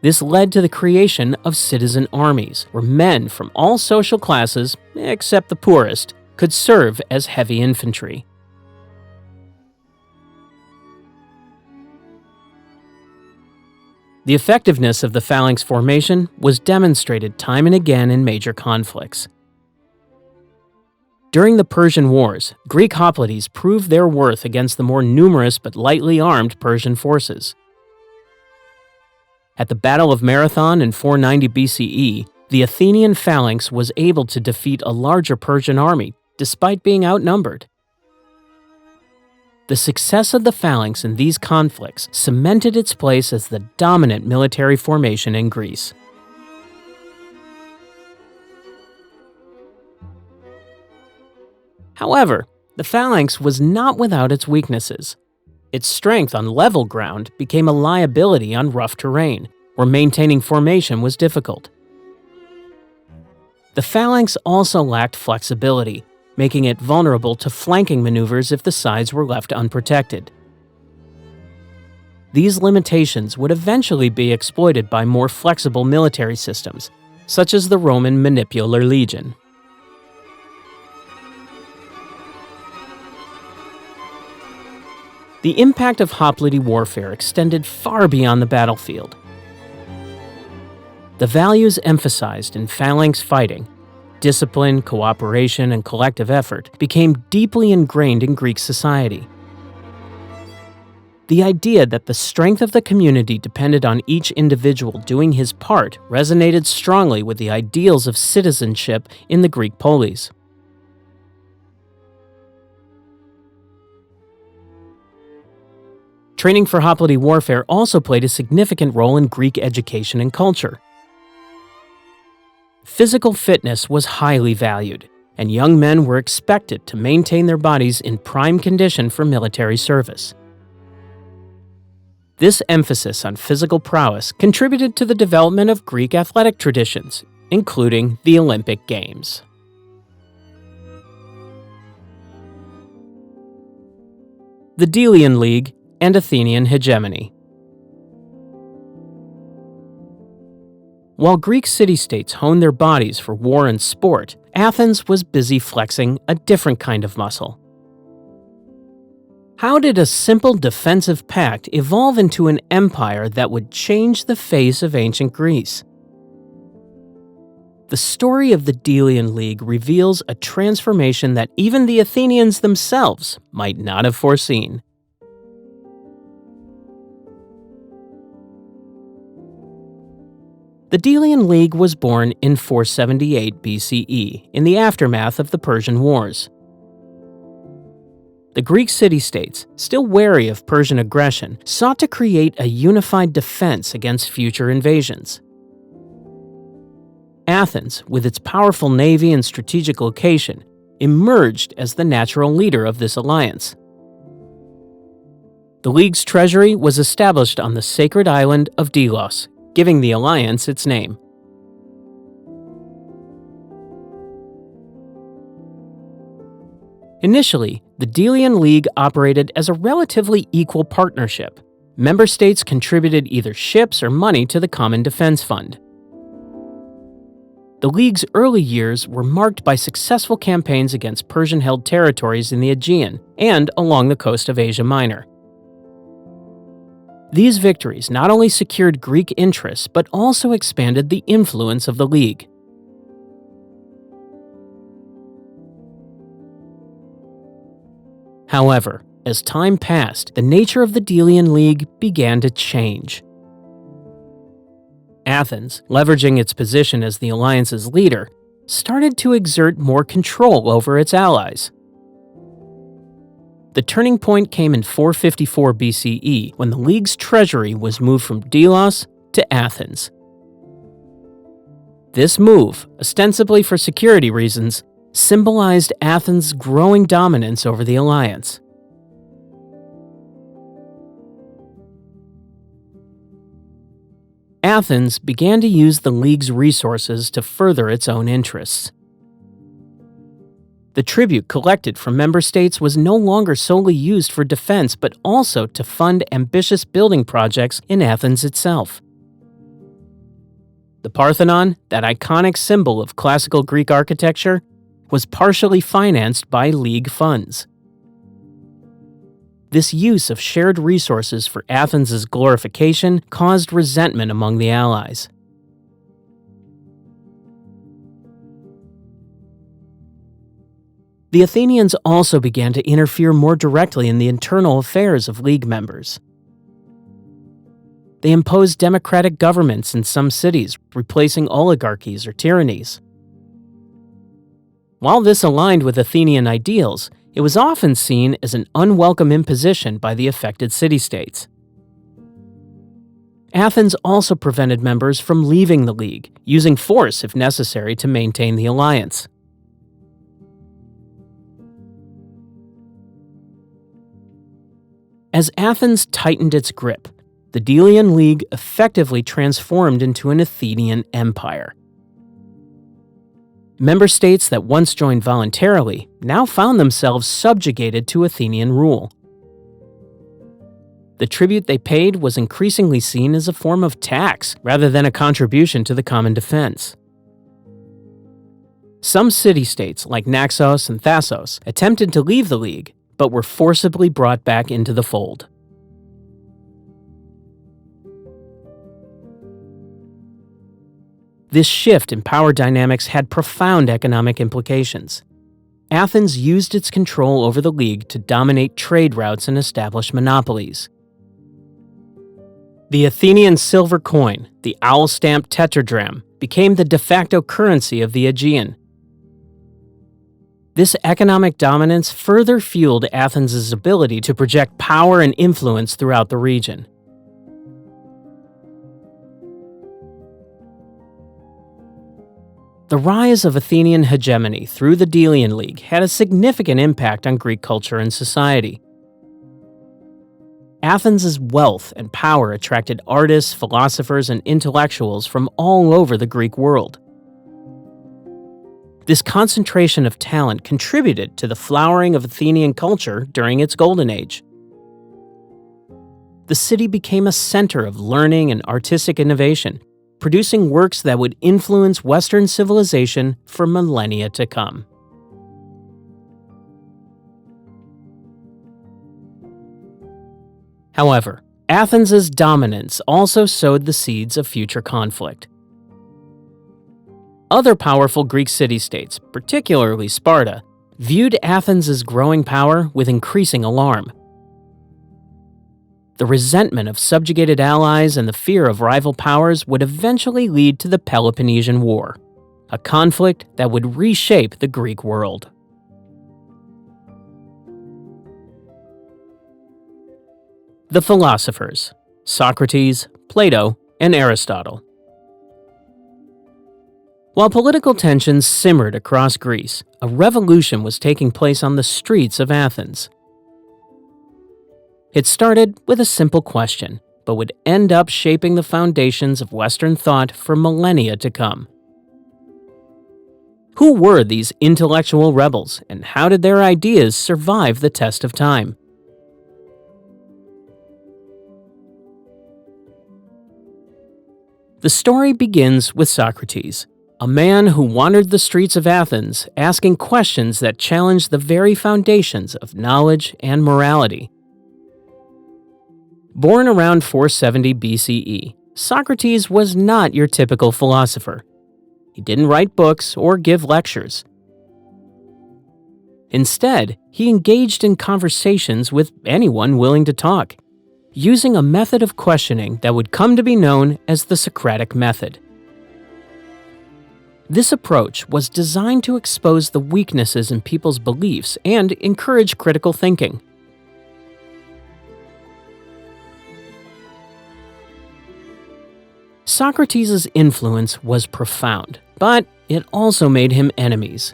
This led to the creation of citizen armies, where men from all social classes, except the poorest, could serve as heavy infantry. The effectiveness of the phalanx formation was demonstrated time and again in major conflicts. During the Persian Wars, Greek hoplites proved their worth against the more numerous but lightly armed Persian forces. At the Battle of Marathon in 490 BCE, the Athenian phalanx was able to defeat a larger Persian army, despite being outnumbered. The success of the phalanx in these conflicts cemented its place as the dominant military formation in Greece. However, the phalanx was not without its weaknesses. Its strength on level ground became a liability on rough terrain, where maintaining formation was difficult. The phalanx also lacked flexibility, making it vulnerable to flanking maneuvers if the sides were left unprotected. These limitations would eventually be exploited by more flexible military systems, such as the Roman Manipular Legion. The impact of hoplite warfare extended far beyond the battlefield. The values emphasized in phalanx fighting, discipline, cooperation, and collective effort, became deeply ingrained in Greek society. The idea that the strength of the community depended on each individual doing his part resonated strongly with the ideals of citizenship in the Greek polis. Training for hoplite warfare also played a significant role in Greek education and culture. Physical fitness was highly valued, and young men were expected to maintain their bodies in prime condition for military service. This emphasis on physical prowess contributed to the development of Greek athletic traditions, including the Olympic Games. The Delian League and Athenian hegemony. While Greek city-states honed their bodies for war and sport, Athens was busy flexing a different kind of muscle. How did a simple defensive pact evolve into an empire that would change the face of ancient Greece? The story of the Delian League reveals a transformation that even the Athenians themselves might not have foreseen. The Delian League was born in 478 BCE, in the aftermath of the Persian Wars. The Greek city-states, still wary of Persian aggression, sought to create a unified defense against future invasions. Athens, with its powerful navy and strategic location, emerged as the natural leader of this alliance. The League's treasury was established on the sacred island of Delos, giving the alliance its name. Initially, the Delian League operated as a relatively equal partnership. Member states contributed either ships or money to the Common Defense Fund. The League's early years were marked by successful campaigns against Persian-held territories in the Aegean and along the coast of Asia Minor. These victories not only secured Greek interests but also expanded the influence of the League. However, as time passed, the nature of the Delian League began to change. Athens, leveraging its position as the alliance's leader, started to exert more control over its allies. The turning point came in 454 BCE when the League's treasury was moved from Delos to Athens. This move, ostensibly for security reasons, symbolized Athens' growing dominance over the alliance. Athens began to use the League's resources to further its own interests. The tribute collected from member states was no longer solely used for defense but also to fund ambitious building projects in Athens itself. The Parthenon, that iconic symbol of classical Greek architecture, was partially financed by League funds. This use of shared resources for Athens' glorification caused resentment among the allies. The Athenians also began to interfere more directly in the internal affairs of League members. They imposed democratic governments in some cities, replacing oligarchies or tyrannies. While this aligned with Athenian ideals, it was often seen as an unwelcome imposition by the affected city-states. Athens also prevented members from leaving the League, using force if necessary to maintain the alliance. As Athens tightened its grip, the Delian League effectively transformed into an Athenian empire. Member states that once joined voluntarily now found themselves subjugated to Athenian rule. The tribute they paid was increasingly seen as a form of tax rather than a contribution to the common defense. Some city-states like Naxos and Thasos attempted to leave the League, but were forcibly brought back into the fold. This shift in power dynamics had profound economic implications. Athens used its control over the League to dominate trade routes and establish monopolies. The Athenian silver coin, the owl-stamped tetradrachm, became the de facto currency of the Aegean. This economic dominance further fueled Athens' ability to project power and influence throughout the region. The rise of Athenian hegemony through the Delian League had a significant impact on Greek culture and society. Athens' wealth and power attracted artists, philosophers, and intellectuals from all over the Greek world. This concentration of talent contributed to the flowering of Athenian culture during its golden age. The city became a center of learning and artistic innovation, producing works that would influence Western civilization for millennia to come. However, Athens' dominance also sowed the seeds of future conflict. Other powerful Greek city-states, particularly Sparta, viewed Athens' growing power with increasing alarm. The resentment of subjugated allies and the fear of rival powers would eventually lead to the Peloponnesian War, a conflict that would reshape the Greek world. The Philosophers: Socrates, Plato, and Aristotle. While political tensions simmered across Greece, a revolution was taking place on the streets of Athens. It started with a simple question, but would end up shaping the foundations of Western thought for millennia to come. Who were these intellectual rebels, and how did their ideas survive the test of time? The story begins with Socrates, a man who wandered the streets of Athens asking questions that challenged the very foundations of knowledge and morality. Born around 470 BCE, Socrates was not your typical philosopher. He didn't write books or give lectures. Instead, he engaged in conversations with anyone willing to talk, using a method of questioning that would come to be known as the Socratic method. This approach was designed to expose the weaknesses in people's beliefs and encourage critical thinking. Socrates' influence was profound, but it also made him enemies.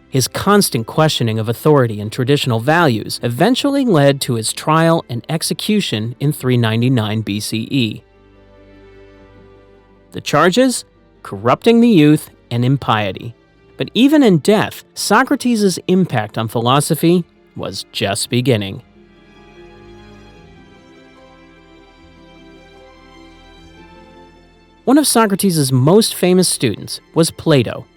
His constant questioning of authority and traditional values eventually led to his trial and execution in 399 BCE. The charges? Corrupting the youth and impiety. But even in death, Socrates' impact on philosophy was just beginning. One of Socrates' most famous students was Plato.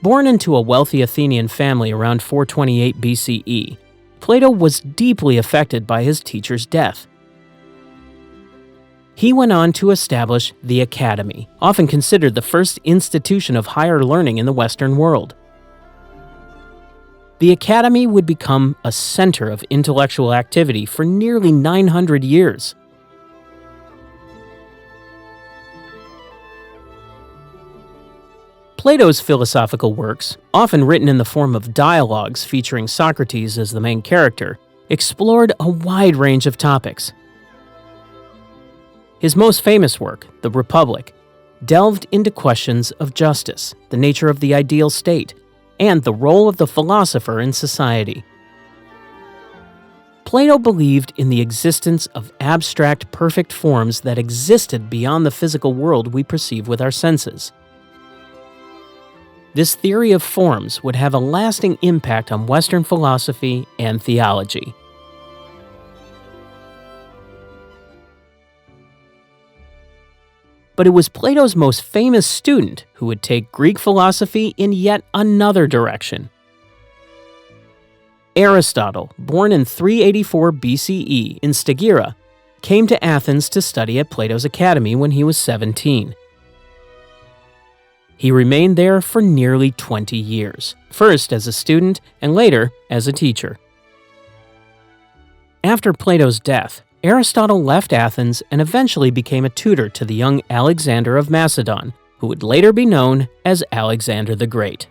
Born into a wealthy Athenian family around 428 BCE, Plato was deeply affected by his teacher's death. He went on to establish the Academy, often considered the first institution of higher learning in the Western world. The Academy would become a center of intellectual activity for nearly 900 years. Plato's philosophical works, often written in the form of dialogues featuring Socrates as the main character, explored a wide range of topics. His most famous work, The Republic, delved into questions of justice, the nature of the ideal state, and the role of the philosopher in society. Plato believed in the existence of abstract, perfect forms that existed beyond the physical world we perceive with our senses. This theory of forms would have a lasting impact on Western philosophy and theology. But it was Plato's most famous student who would take Greek philosophy in yet another direction. Aristotle, born in 384 BCE in Stagira, came to Athens to study at Plato's academy when he was 17. He remained there for nearly 20 years, first as a student and later as a teacher. After Plato's death, Aristotle left Athens and eventually became a tutor to the young Alexander of Macedon, who would later be known as Alexander the Great.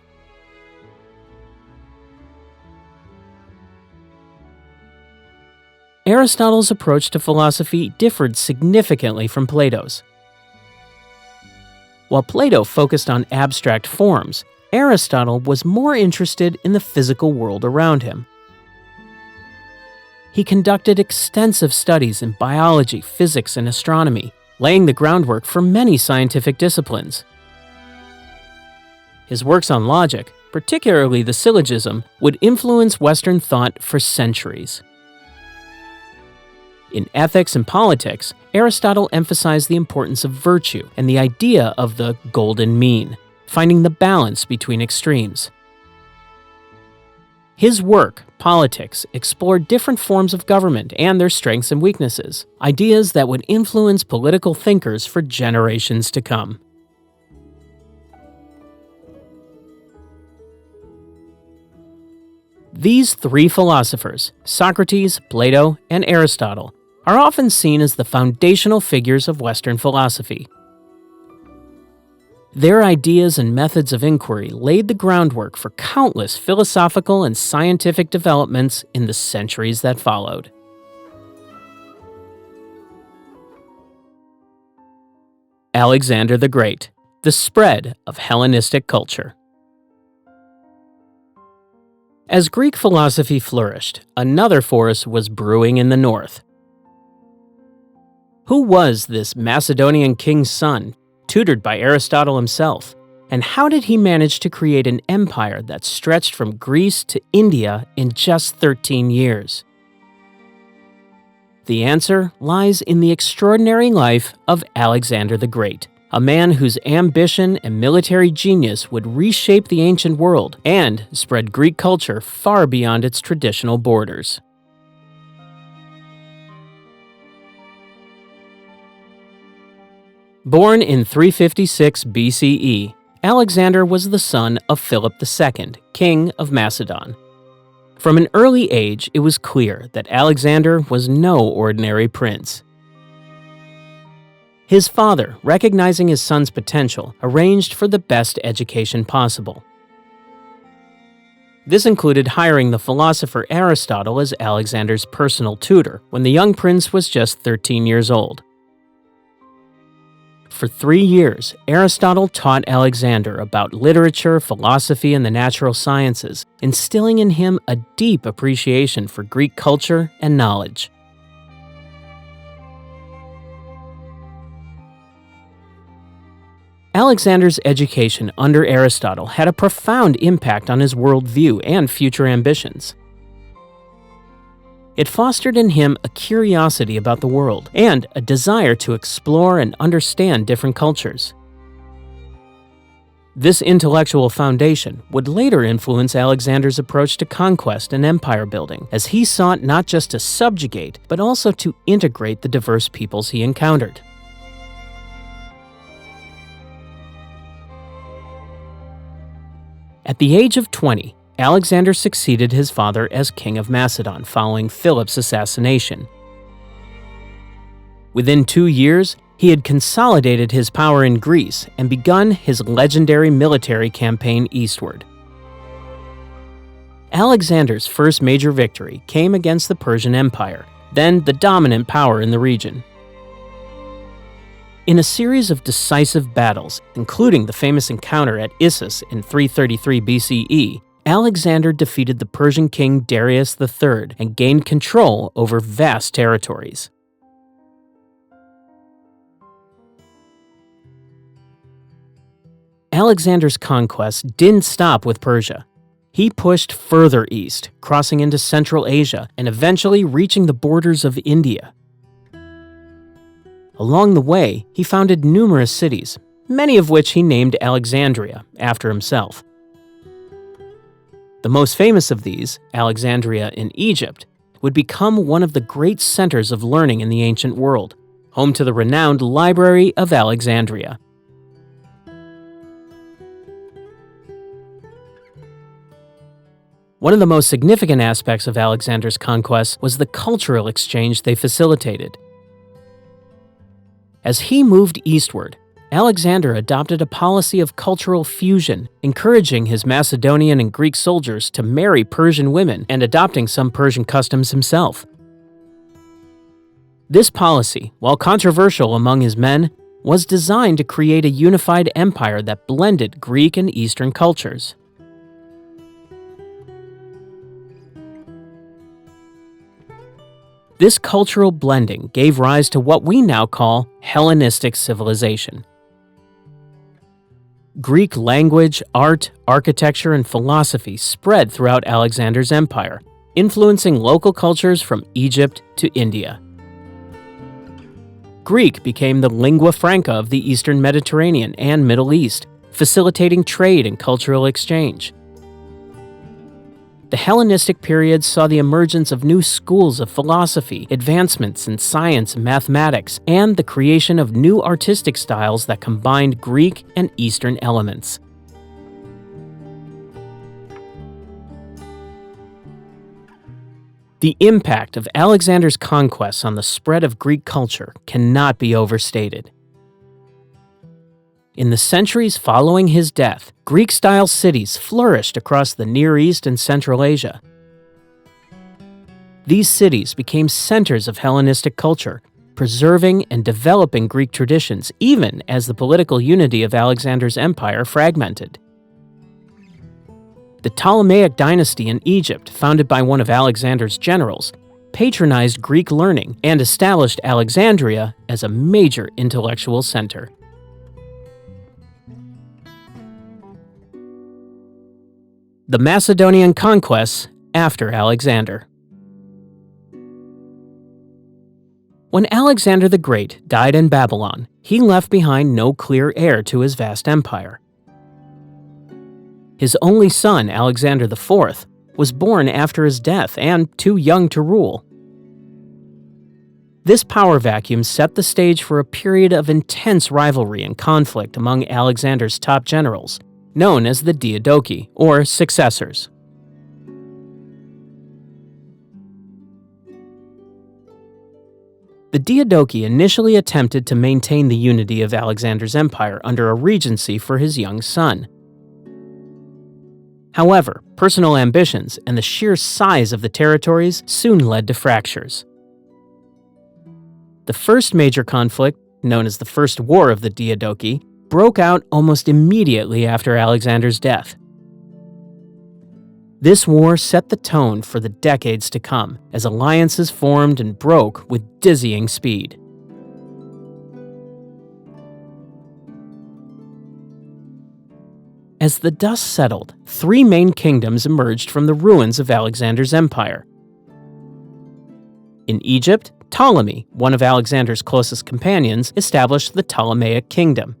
Aristotle's approach to philosophy differed significantly from Plato's. While Plato focused on abstract forms, Aristotle was more interested in the physical world around him. He conducted extensive studies in biology, physics, and astronomy, laying the groundwork for many scientific disciplines. His works on logic, particularly the syllogism, would influence Western thought for centuries. In ethics and politics, Aristotle emphasized the importance of virtue and the idea of the golden mean, finding the balance between extremes. His work, Politics, explored different forms of government and their strengths and weaknesses, ideas that would influence political thinkers for generations to come. These three philosophers, Socrates, Plato, and Aristotle, are often seen as the foundational figures of Western philosophy. Their ideas and methods of inquiry laid the groundwork for countless philosophical and scientific developments in the centuries that followed. Alexander the Great, the spread of Hellenistic culture. As Greek philosophy flourished, another force was brewing in the north. Who was this Macedonian king's son, tutored by Aristotle himself, and how did he manage to create an empire that stretched from Greece to India in just 13 years? The answer lies in the extraordinary life of Alexander the Great, a man whose ambition and military genius would reshape the ancient world and spread Greek culture far beyond its traditional borders. Born in 356 BCE, Alexander was the son of Philip II, king of Macedon. From an early age, it was clear that Alexander was no ordinary prince. His father, recognizing his son's potential, arranged for the best education possible. This included hiring the philosopher Aristotle as Alexander's personal tutor when the young prince was just 13 years old. For 3 years, Aristotle taught Alexander about literature, philosophy, and the natural sciences, instilling in him a deep appreciation for Greek culture and knowledge. Alexander's education under Aristotle had a profound impact on his worldview and future ambitions. It fostered in him a curiosity about the world and a desire to explore and understand different cultures. This intellectual foundation would later influence Alexander's approach to conquest and empire building, as he sought not just to subjugate, but also to integrate the diverse peoples he encountered. At the age of 20, Alexander succeeded his father as king of Macedon following Philip's assassination. Within 2 years, he had consolidated his power in Greece and begun his legendary military campaign eastward. Alexander's first major victory came against the Persian Empire, then the dominant power in the region. In a series of decisive battles, including the famous encounter at Issus in 333 BCE, Alexander defeated the Persian king Darius III and gained control over vast territories. Alexander's conquests didn't stop with Persia. He pushed further east, crossing into Central Asia and eventually reaching the borders of India. Along the way, he founded numerous cities, many of which he named Alexandria, after himself. The most famous of these, Alexandria in Egypt, would become one of the great centers of learning in the ancient world, home to the renowned Library of Alexandria. One of the most significant aspects of Alexander's conquests was the cultural exchange they facilitated. As he moved eastward, Alexander adopted a policy of cultural fusion, encouraging his Macedonian and Greek soldiers to marry Persian women and adopting some Persian customs himself. This policy, while controversial among his men, was designed to create a unified empire that blended Greek and Eastern cultures. This cultural blending gave rise to what we now call Hellenistic civilization. Greek language, art, architecture, and philosophy spread throughout Alexander's empire, influencing local cultures from Egypt to India. Greek became the lingua franca of the Eastern Mediterranean and Middle East, facilitating trade and cultural exchange. The Hellenistic period saw the emergence of new schools of philosophy, advancements in science and mathematics, and the creation of new artistic styles that combined Greek and Eastern elements. The impact of Alexander's conquests on the spread of Greek culture cannot be overstated. In the centuries following his death, Greek-style cities flourished across the Near East and Central Asia. These cities became centers of Hellenistic culture, preserving and developing Greek traditions even as the political unity of Alexander's empire fragmented. The Ptolemaic dynasty in Egypt, founded by one of Alexander's generals, patronized Greek learning and established Alexandria as a major intellectual center. The Macedonian conquests after Alexander. When Alexander the Great died in Babylon, he left behind no clear heir to his vast empire. His only son, Alexander IV, was born after his death and too young to rule. This power vacuum set the stage for a period of intense rivalry and conflict among Alexander's top generals, known as the Diadochi, or successors. The Diadochi initially attempted to maintain the unity of Alexander's empire under a regency for his young son. However, personal ambitions and the sheer size of the territories soon led to fractures. The first major conflict, known as the First War of the Diadochi, broke out almost immediately after Alexander's death. This war set the tone for the decades to come, as alliances formed and broke with dizzying speed. As the dust settled, three main kingdoms emerged from the ruins of Alexander's empire. In Egypt, Ptolemy, one of Alexander's closest companions, established the Ptolemaic kingdom.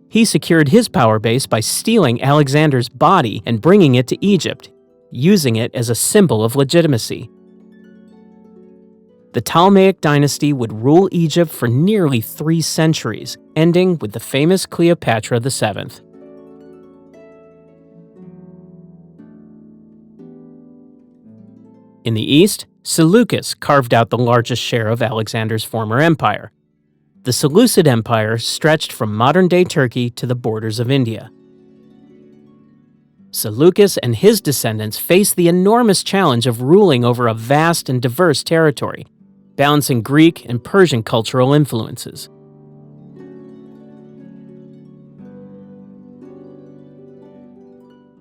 He secured his power base by stealing Alexander's body and bringing it to Egypt, using it as a symbol of legitimacy. The Ptolemaic dynasty would rule Egypt for nearly 3 centuries, ending with the famous Cleopatra VII. In the east, Seleucus carved out the largest share of Alexander's former empire. The Seleucid Empire stretched from modern-day Turkey to the borders of India. Seleucus and his descendants faced the enormous challenge of ruling over a vast and diverse territory, balancing Greek and Persian cultural influences.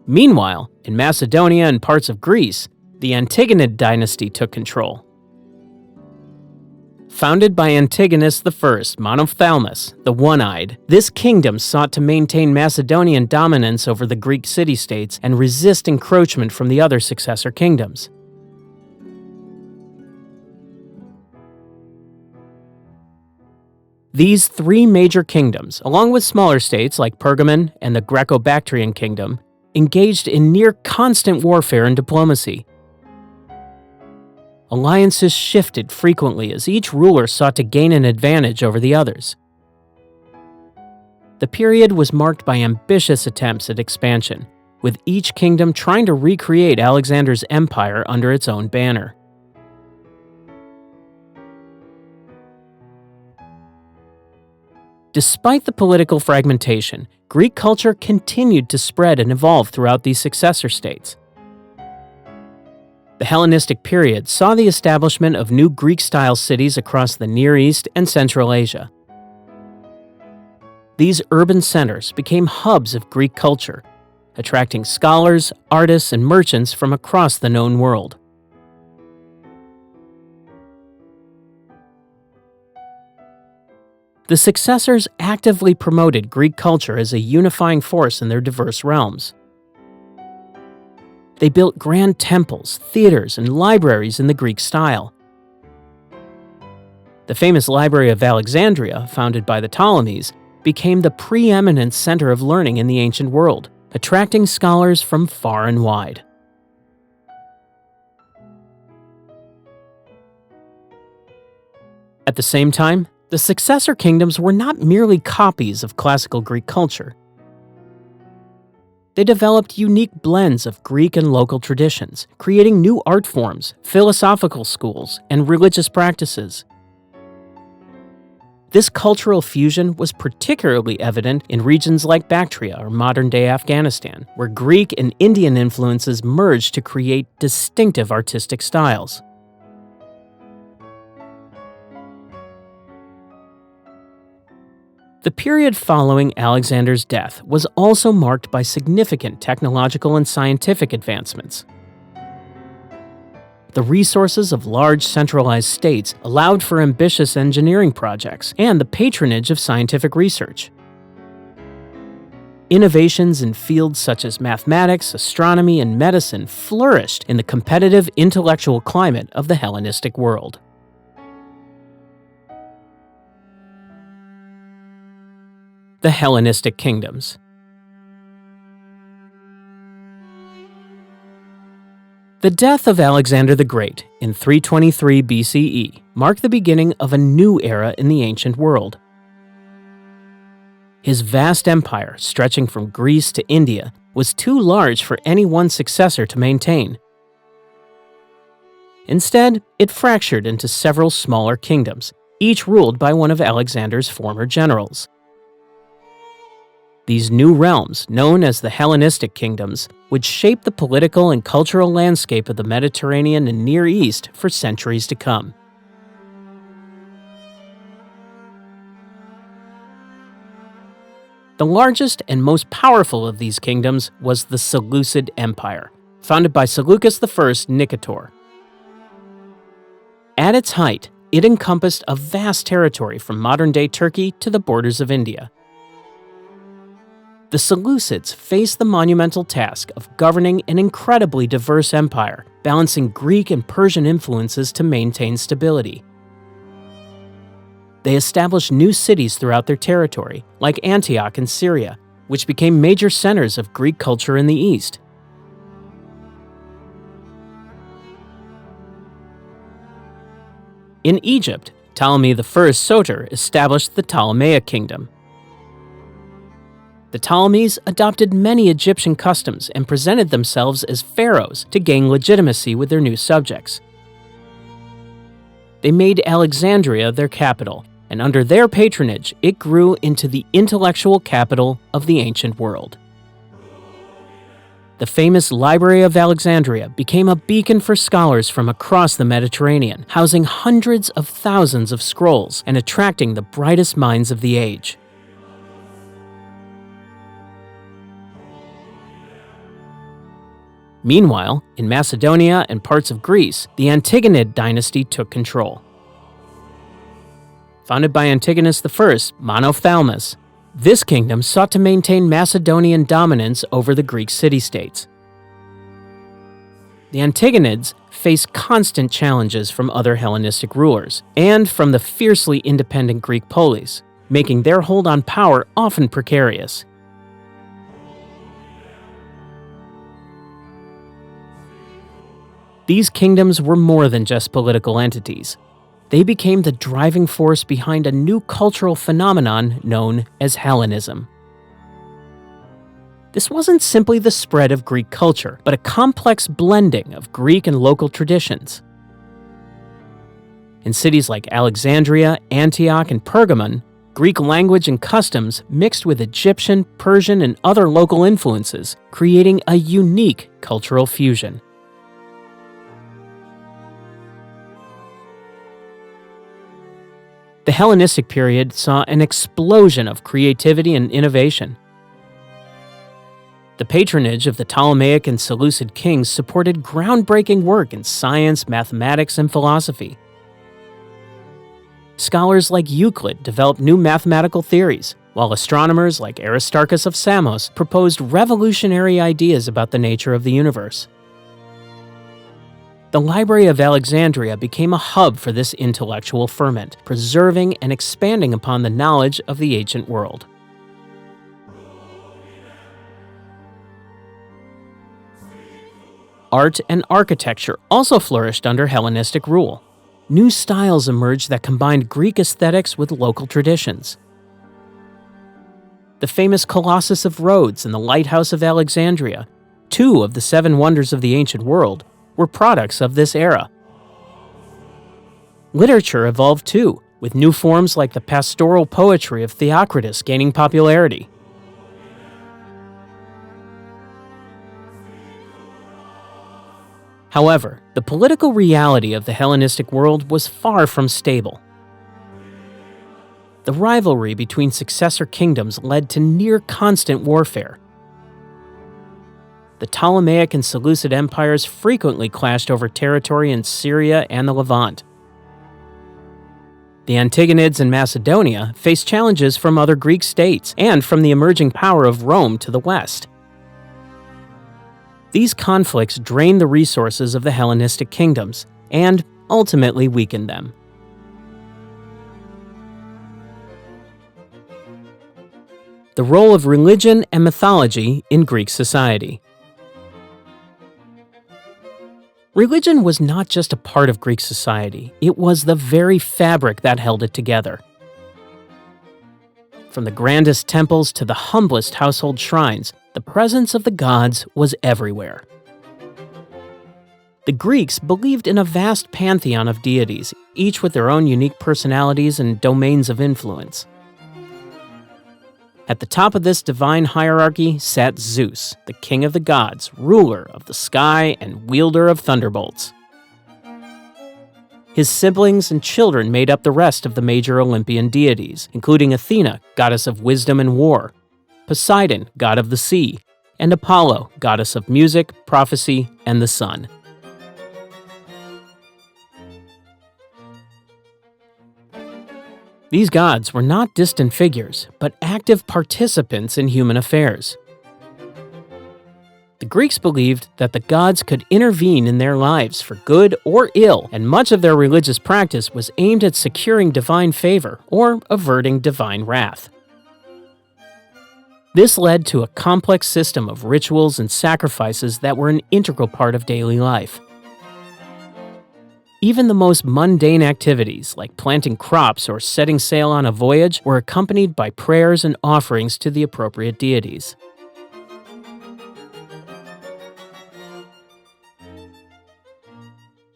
Meanwhile, in Macedonia and parts of Greece, the Antigonid dynasty took control. Founded by Antigonus I, Monophthalmus, the One-Eyed, this kingdom sought to maintain Macedonian dominance over the Greek city-states and resist encroachment from the other successor kingdoms. These 3 major kingdoms, along with smaller states like Pergamon and the Greco-Bactrian kingdom, engaged in near-constant warfare and diplomacy. Alliances shifted frequently as each ruler sought to gain an advantage over the others. The period was marked by ambitious attempts at expansion, with each kingdom trying to recreate Alexander's empire under its own banner. Despite the political fragmentation, Greek culture continued to spread and evolve throughout these successor states. The Hellenistic period saw the establishment of new Greek-style cities across the Near East and Central Asia. These urban centers became hubs of Greek culture, attracting scholars, artists, and merchants from across the known world. The successors actively promoted Greek culture as a unifying force in their diverse realms. They built grand temples, theaters, and libraries in the Greek style. The famous Library of Alexandria, founded by the Ptolemies, became the preeminent center of learning in the ancient world, attracting scholars from far and wide. At the same time, the successor kingdoms were not merely copies of classical Greek culture. They developed unique blends of Greek and local traditions, creating new art forms, philosophical schools, and religious practices. This cultural fusion was particularly evident in regions like Bactria or modern-day Afghanistan, where Greek and Indian influences merged to create distinctive artistic styles. The period following Alexander's death was also marked by significant technological and scientific advancements. The resources of large centralized states allowed for ambitious engineering projects and the patronage of scientific research. Innovations in fields such as mathematics, astronomy, and medicine flourished in the competitive intellectual climate of the Hellenistic world. The Hellenistic Kingdoms. The death of Alexander the Great in 323 BCE marked the beginning of a new era in the ancient world. His vast empire, stretching from Greece to India, was too large for any one successor to maintain. Instead, it fractured into several smaller kingdoms, each ruled by one of Alexander's former generals. These new realms, known as the Hellenistic Kingdoms, would shape the political and cultural landscape of the Mediterranean and Near East for centuries to come. The largest and most powerful of these kingdoms was the Seleucid Empire, founded by Seleucus I Nicator. At its height, it encompassed a vast territory from modern-day Turkey to the borders of India. The Seleucids faced the monumental task of governing an incredibly diverse empire, balancing Greek and Persian influences to maintain stability. They established new cities throughout their territory, like Antioch in Syria, which became major centers of Greek culture in the East. In Egypt, Ptolemy I Soter established the Ptolemaic Kingdom. The Ptolemies adopted many Egyptian customs and presented themselves as pharaohs to gain legitimacy with their new subjects. They made Alexandria their capital, and under their patronage, it grew into the intellectual capital of the ancient world. The famous Library of Alexandria became a beacon for scholars from across the Mediterranean, housing hundreds of thousands of scrolls and attracting the brightest minds of the age. Meanwhile, in Macedonia and parts of Greece, the Antigonid dynasty took control. Founded by Antigonus I Monophthalmus, this kingdom sought to maintain Macedonian dominance over the Greek city-states. The Antigonids faced constant challenges from other Hellenistic rulers and from the fiercely independent Greek polis, making their hold on power often precarious. These kingdoms were more than just political entities. They became the driving force behind a new cultural phenomenon known as Hellenism. This wasn't simply the spread of Greek culture, but a complex blending of Greek and local traditions. In cities like Alexandria, Antioch, and Pergamon, Greek language and customs mixed with Egyptian, Persian, and other local influences, creating a unique cultural fusion. The Hellenistic period saw an explosion of creativity and innovation. The patronage of the Ptolemaic and Seleucid kings supported groundbreaking work in science, mathematics, and philosophy. Scholars like Euclid developed new mathematical theories, while astronomers like Aristarchus of Samos proposed revolutionary ideas about the nature of the universe. The Library of Alexandria became a hub for this intellectual ferment, preserving and expanding upon the knowledge of the ancient world. Art and architecture also flourished under Hellenistic rule. New styles emerged that combined Greek aesthetics with local traditions. The famous Colossus of Rhodes and the Lighthouse of Alexandria, two of the seven wonders of the ancient world, were products of this era. Literature evolved too, with new forms like the pastoral poetry of Theocritus gaining popularity. However, the political reality of the Hellenistic world was far from stable. The rivalry between successor kingdoms led to near-constant warfare. The Ptolemaic and Seleucid empires frequently clashed over territory in Syria and the Levant. The Antigonids in Macedonia faced challenges from other Greek states and from the emerging power of Rome to the west. These conflicts drained the resources of the Hellenistic kingdoms and ultimately weakened them. The role of religion and mythology in Greek society. Religion was not just a part of Greek society, it was the very fabric that held it together. From the grandest temples to the humblest household shrines, the presence of the gods was everywhere. The Greeks believed in a vast pantheon of deities, each with their own unique personalities and domains of influence. At the top of this divine hierarchy sat Zeus, the king of the gods, ruler of the sky and wielder of thunderbolts. His siblings and children made up the rest of the major Olympian deities, including Athena, goddess of wisdom and war, Poseidon, god of the sea, and Apollo, goddess of music, prophecy, and the sun. These gods were not distant figures, but active participants in human affairs. The Greeks believed that the gods could intervene in their lives for good or ill, and much of their religious practice was aimed at securing divine favor or averting divine wrath. This led to a complex system of rituals and sacrifices that were an integral part of daily life. Even the most mundane activities, like planting crops or setting sail on a voyage, were accompanied by prayers and offerings to the appropriate deities.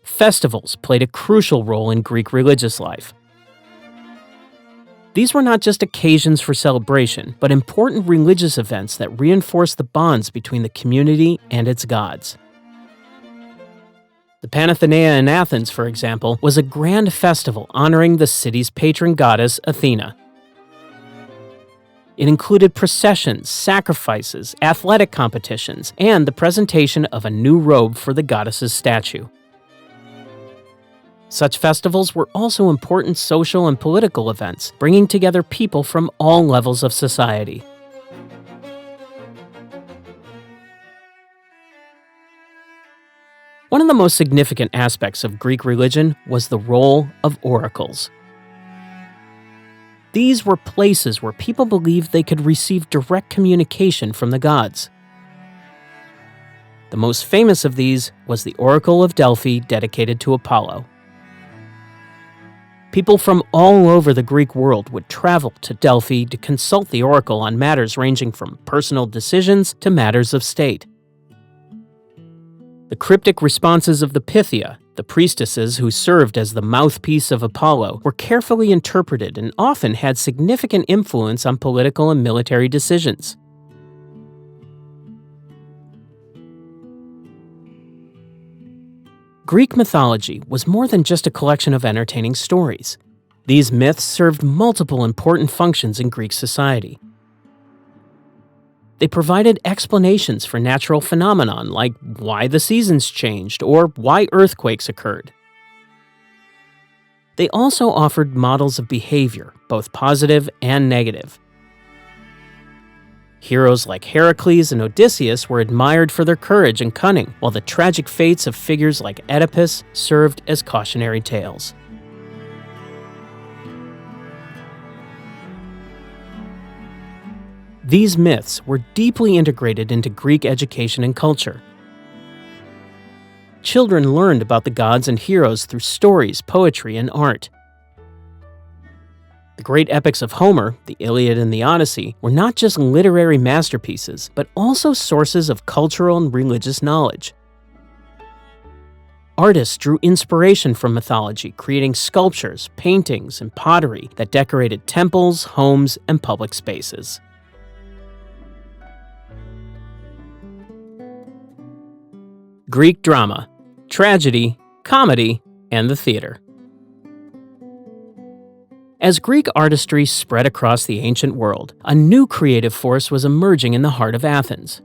Festivals played a crucial role in Greek religious life. These were not just occasions for celebration, but important religious events that reinforced the bonds between the community and its gods. The Panathenea in Athens, for example, was a grand festival honoring the city's patron goddess, Athena. It included processions, sacrifices, athletic competitions, and the presentation of a new robe for the goddess's statue. Such festivals were also important social and political events, bringing together people from all levels of society. One of the most significant aspects of Greek religion was the role of oracles. These were places where people believed they could receive direct communication from the gods. The most famous of these was the Oracle of Delphi, dedicated to Apollo. People from all over the Greek world would travel to Delphi to consult the oracle on matters ranging from personal decisions to matters of state. The cryptic responses of the Pythia, the priestesses who served as the mouthpiece of Apollo, were carefully interpreted and often had significant influence on political and military decisions. Greek mythology was more than just a collection of entertaining stories. These myths served multiple important functions in Greek society. They provided explanations for natural phenomena like why the seasons changed or why earthquakes occurred. They also offered models of behavior, both positive and negative. Heroes like Heracles and Odysseus were admired for their courage and cunning, while the tragic fates of figures like Oedipus served as cautionary tales. These myths were deeply integrated into Greek education and culture. Children learned about the gods and heroes through stories, poetry, and art. The great epics of Homer, the Iliad and the Odyssey, were not just literary masterpieces, but also sources of cultural and religious knowledge. Artists drew inspiration from mythology, creating sculptures, paintings, and pottery that decorated temples, homes, and public spaces. Greek drama, tragedy, comedy, and the theater. As Greek artistry spread across the ancient world, a new creative force was emerging in the heart of Athens.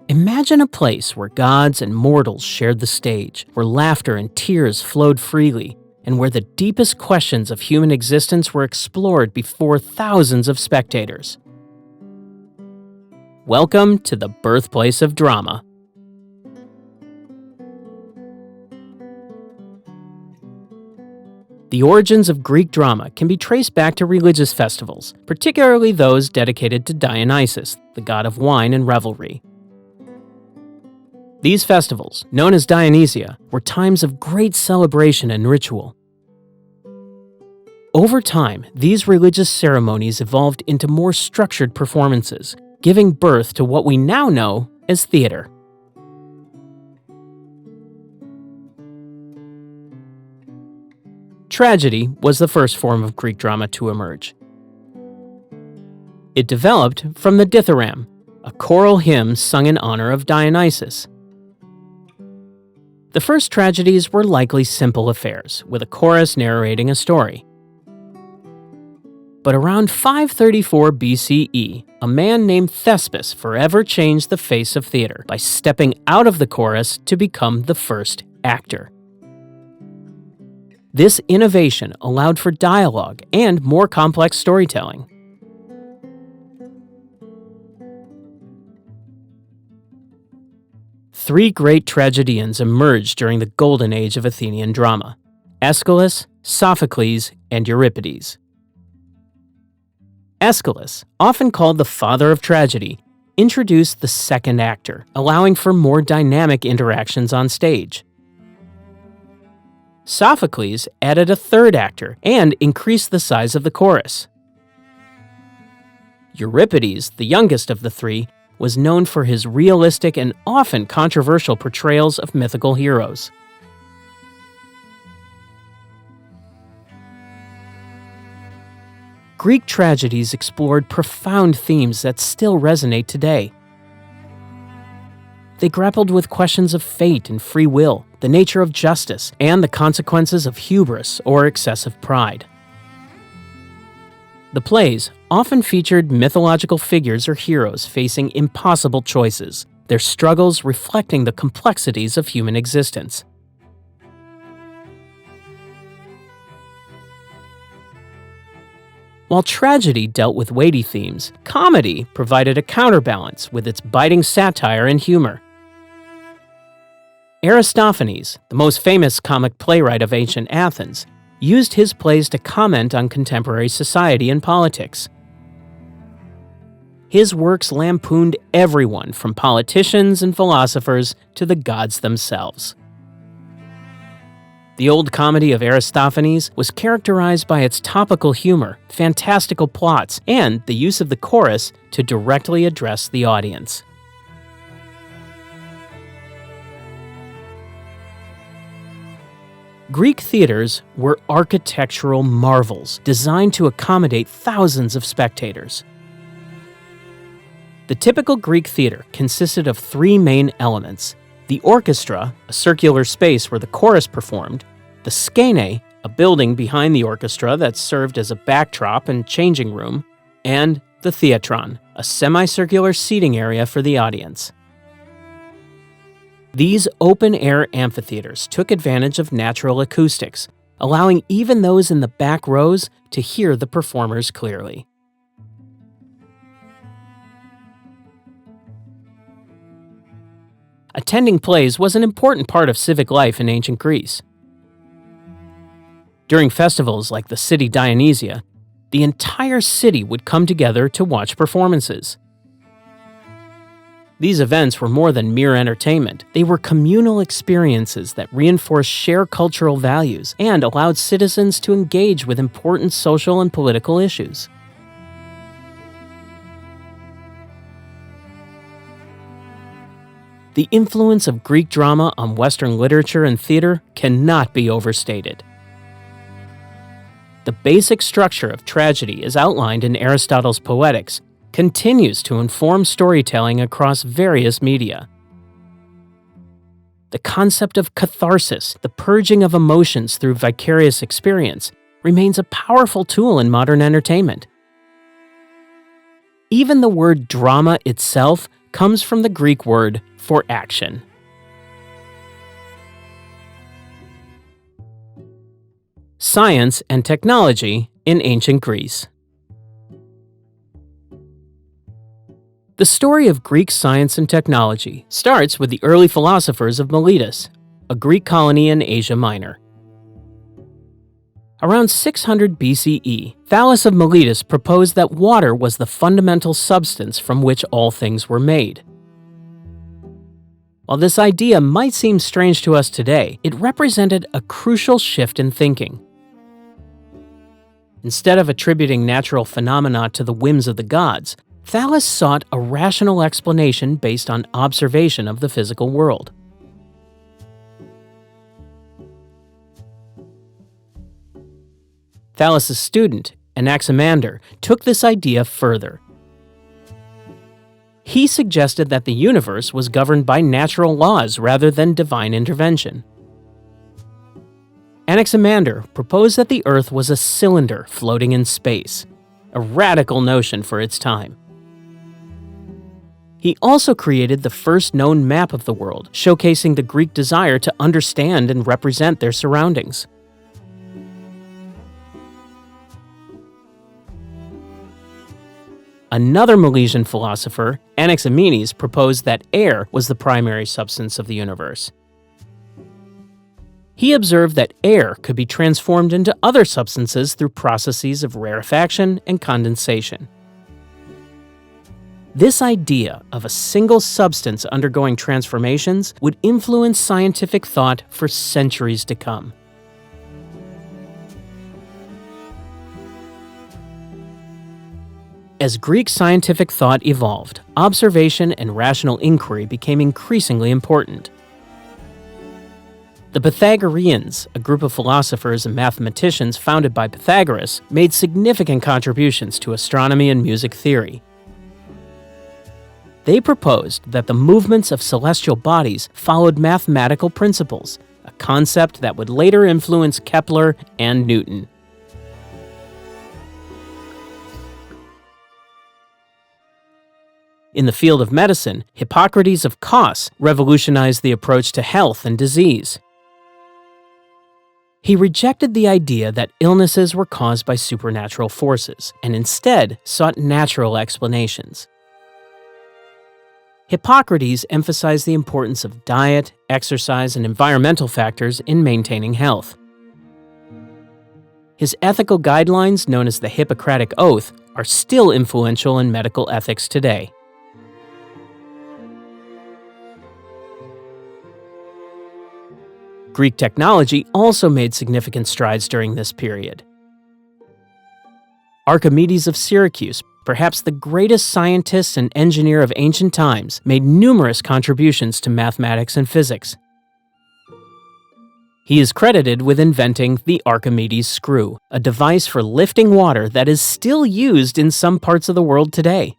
Imagine a place where gods and mortals shared the stage, where laughter and tears flowed freely, and where the deepest questions of human existence were explored before thousands of spectators. Welcome to the birthplace of drama. The origins of Greek drama can be traced back to religious festivals, particularly those dedicated to Dionysus, the god of wine and revelry. These festivals, known as Dionysia, were times of great celebration and ritual. Over time, these religious ceremonies evolved into more structured performances, giving birth to what we now know as theater. Tragedy was the first form of Greek drama to emerge. It developed from the dithyramb, a choral hymn sung in honor of Dionysus. The first tragedies were likely simple affairs, with a chorus narrating a story. But around 534 BCE, a man named Thespis forever changed the face of theater by stepping out of the chorus to become the first actor. This innovation allowed for dialogue and more complex storytelling. Three great tragedians emerged during the golden age of Athenian drama: Aeschylus, Sophocles, and Euripides. Aeschylus, often called the father of tragedy, introduced the second actor, allowing for more dynamic interactions on stage. Sophocles added a third actor and increased the size of the chorus. Euripides, the youngest of the three, was known for his realistic and often controversial portrayals of mythical heroes. Greek tragedies explored profound themes that still resonate today. They grappled with questions of fate and free will, the nature of justice, and the consequences of hubris or excessive pride. The plays often featured mythological figures or heroes facing impossible choices, their struggles reflecting the complexities of human existence. While tragedy dealt with weighty themes, comedy provided a counterbalance with its biting satire and humor. Aristophanes, the most famous comic playwright of ancient Athens, used his plays to comment on contemporary society and politics. His works lampooned everyone from politicians and philosophers to the gods themselves. The old comedy of Aristophanes was characterized by its topical humor, fantastical plots, and the use of the chorus to directly address the audience. Greek theaters were architectural marvels designed to accommodate thousands of spectators. The typical Greek theater consisted of three main elements: the orchestra, a circular space where the chorus performed; the skene, a building behind the orchestra that served as a backdrop and changing room; and the theatron, a semicircular seating area for the audience. These open-air amphitheaters took advantage of natural acoustics, allowing even those in the back rows to hear the performers clearly. Attending plays was an important part of civic life in ancient Greece. During festivals like the city Dionysia, the entire city would come together to watch performances. These events were more than mere entertainment. They were communal experiences that reinforced shared cultural values and allowed citizens to engage with important social and political issues. The influence of Greek drama on Western literature and theater cannot be overstated. The basic structure of tragedy, as outlined in Aristotle's Poetics, continues to inform storytelling across various media. The concept of catharsis, the purging of emotions through vicarious experience, remains a powerful tool in modern entertainment. Even the word drama itself comes from the Greek word for action. Science and technology in ancient Greece. The story of Greek science and technology starts with the early philosophers of Miletus, a Greek colony in Asia Minor. Around 600 BCE, Thales of Miletus proposed that water was the fundamental substance from which all things were made. While this idea might seem strange to us today, it represented a crucial shift in thinking. Instead of attributing natural phenomena to the whims of the gods, Thales sought a rational explanation based on observation of the physical world. Thales' student, Anaximander, took this idea further. He suggested that the universe was governed by natural laws rather than divine intervention. Anaximander proposed that the Earth was a cylinder floating in space, a radical notion for its time. He also created the first known map of the world, showcasing the Greek desire to understand and represent their surroundings. Another Milesian philosopher, Anaximenes, proposed that air was the primary substance of the universe. He observed that air could be transformed into other substances through processes of rarefaction and condensation. This idea of a single substance undergoing transformations would influence scientific thought for centuries to come. As Greek scientific thought evolved, observation and rational inquiry became increasingly important. The Pythagoreans, a group of philosophers and mathematicians founded by Pythagoras, made significant contributions to astronomy and music theory. They proposed that the movements of celestial bodies followed mathematical principles, a concept that would later influence Kepler and Newton. In the field of medicine, Hippocrates of Kos revolutionized the approach to health and disease. He rejected the idea that illnesses were caused by supernatural forces, and instead sought natural explanations. Hippocrates emphasized the importance of diet, exercise, and environmental factors in maintaining health. His ethical guidelines, known as the Hippocratic Oath, are still influential in medical ethics today. Greek technology also made significant strides during this period. Archimedes of Syracuse, perhaps the greatest scientist and engineer of ancient times, made numerous contributions to mathematics and physics. He is credited with inventing the Archimedes screw, a device for lifting water that is still used in some parts of the world today.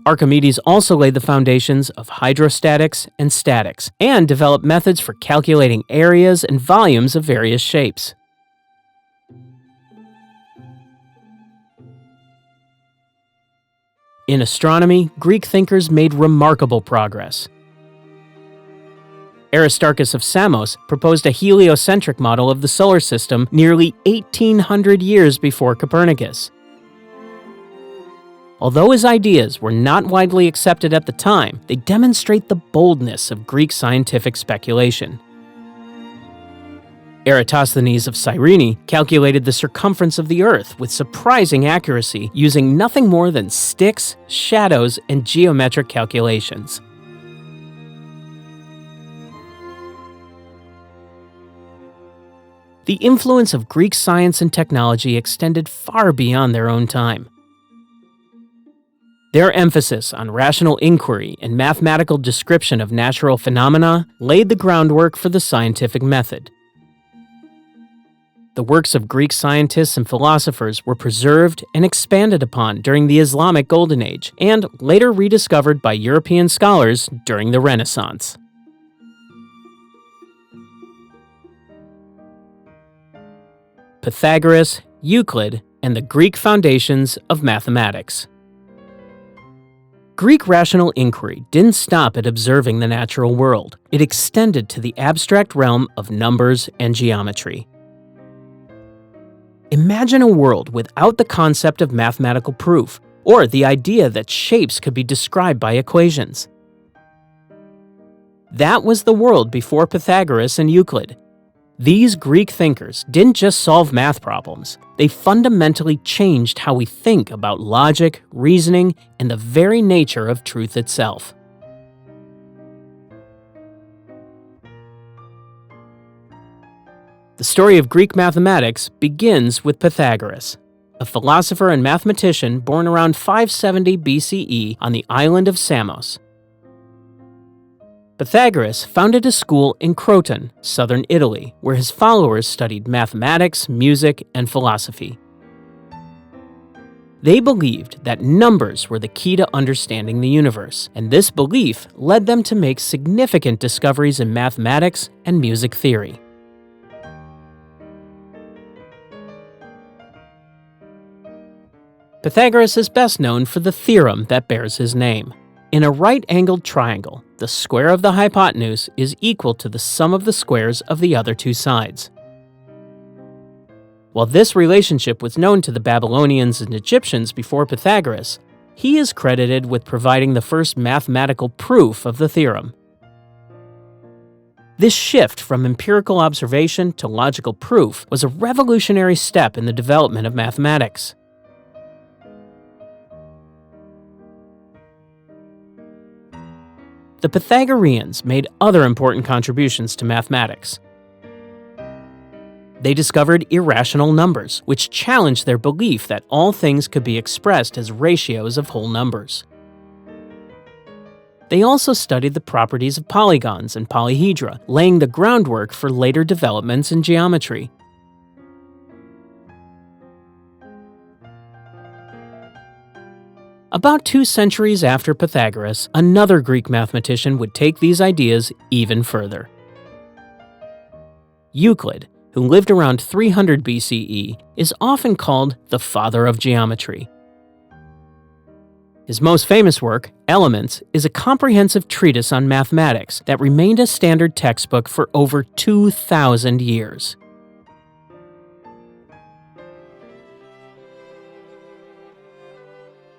Archimedes also laid the foundations of hydrostatics and statics, and developed methods for calculating areas and volumes of various shapes. In astronomy, Greek thinkers made remarkable progress. Aristarchus of Samos proposed a heliocentric model of the solar system nearly 1,800 years before Copernicus. Although his ideas were not widely accepted at the time, they demonstrate the boldness of Greek scientific speculation. Eratosthenes of Cyrene calculated the circumference of the Earth with surprising accuracy using nothing more than sticks, shadows, and geometric calculations. The influence of Greek science and technology extended far beyond their own time. Their emphasis on rational inquiry and mathematical description of natural phenomena laid the groundwork for the scientific method. The works of Greek scientists and philosophers were preserved and expanded upon during the Islamic Golden Age, and later rediscovered by European scholars during the Renaissance. Pythagoras, Euclid, and the Greek foundations of mathematics. Greek rational inquiry didn't stop at observing the natural world. It extended to the abstract realm of numbers and geometry. Imagine a world without the concept of mathematical proof, or the idea that shapes could be described by equations. That was the world before Pythagoras and Euclid. These Greek thinkers didn't just solve math problems, they fundamentally changed how we think about logic, reasoning, and the very nature of truth itself. The story of Greek mathematics begins with Pythagoras, a philosopher and mathematician born around 570 BCE on the island of Samos. Pythagoras founded a school in Croton, southern Italy, where his followers studied mathematics, music, and philosophy. They believed that numbers were the key to understanding the universe, and this belief led them to make significant discoveries in mathematics and music theory. Pythagoras is best known for the theorem that bears his name. In a right-angled triangle, the square of the hypotenuse is equal to the sum of the squares of the other two sides. While this relationship was known to the Babylonians and Egyptians before Pythagoras, he is credited with providing the first mathematical proof of the theorem. This shift from empirical observation to logical proof was a revolutionary step in the development of mathematics. The Pythagoreans made other important contributions to mathematics. They discovered irrational numbers, which challenged their belief that all things could be expressed as ratios of whole numbers. They also studied the properties of polygons and polyhedra, laying the groundwork for later developments in geometry. About 2 centuries after Pythagoras, another Greek mathematician would take these ideas even further. Euclid, who lived around 300 BCE, is often called the father of geometry. His most famous work, Elements, is a comprehensive treatise on mathematics that remained a standard textbook for over 2,000 years.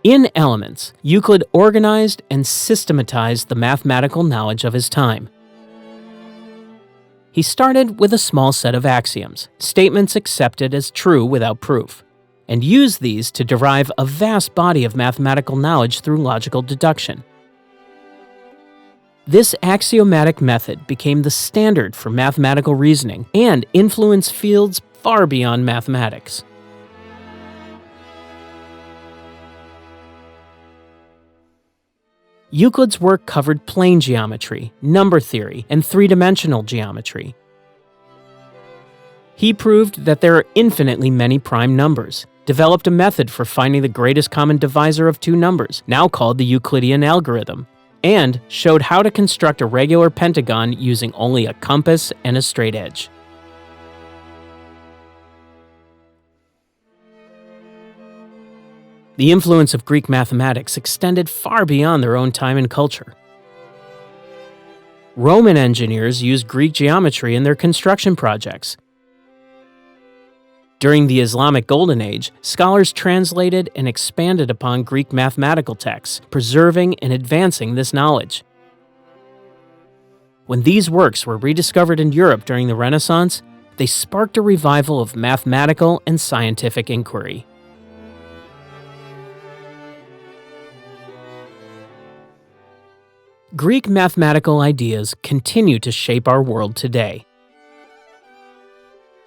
In Elements, Euclid organized and systematized the mathematical knowledge of his time. He started with a small set of axioms, statements accepted as true without proof, and used these to derive a vast body of mathematical knowledge through logical deduction. This axiomatic method became the standard for mathematical reasoning and influenced fields far beyond mathematics. Euclid's work covered plane geometry, number theory, and three-dimensional geometry. He proved that there are infinitely many prime numbers, developed a method for finding the greatest common divisor of two numbers, now called the Euclidean algorithm, and showed how to construct a regular pentagon using only a compass and a straight edge. The influence of Greek mathematics extended far beyond their own time and culture. Roman engineers used Greek geometry in their construction projects. During the Islamic Golden Age, scholars translated and expanded upon Greek mathematical texts, preserving and advancing this knowledge. When these works were rediscovered in Europe during the Renaissance, they sparked a revival of mathematical and scientific inquiry. Greek mathematical ideas continue to shape our world today.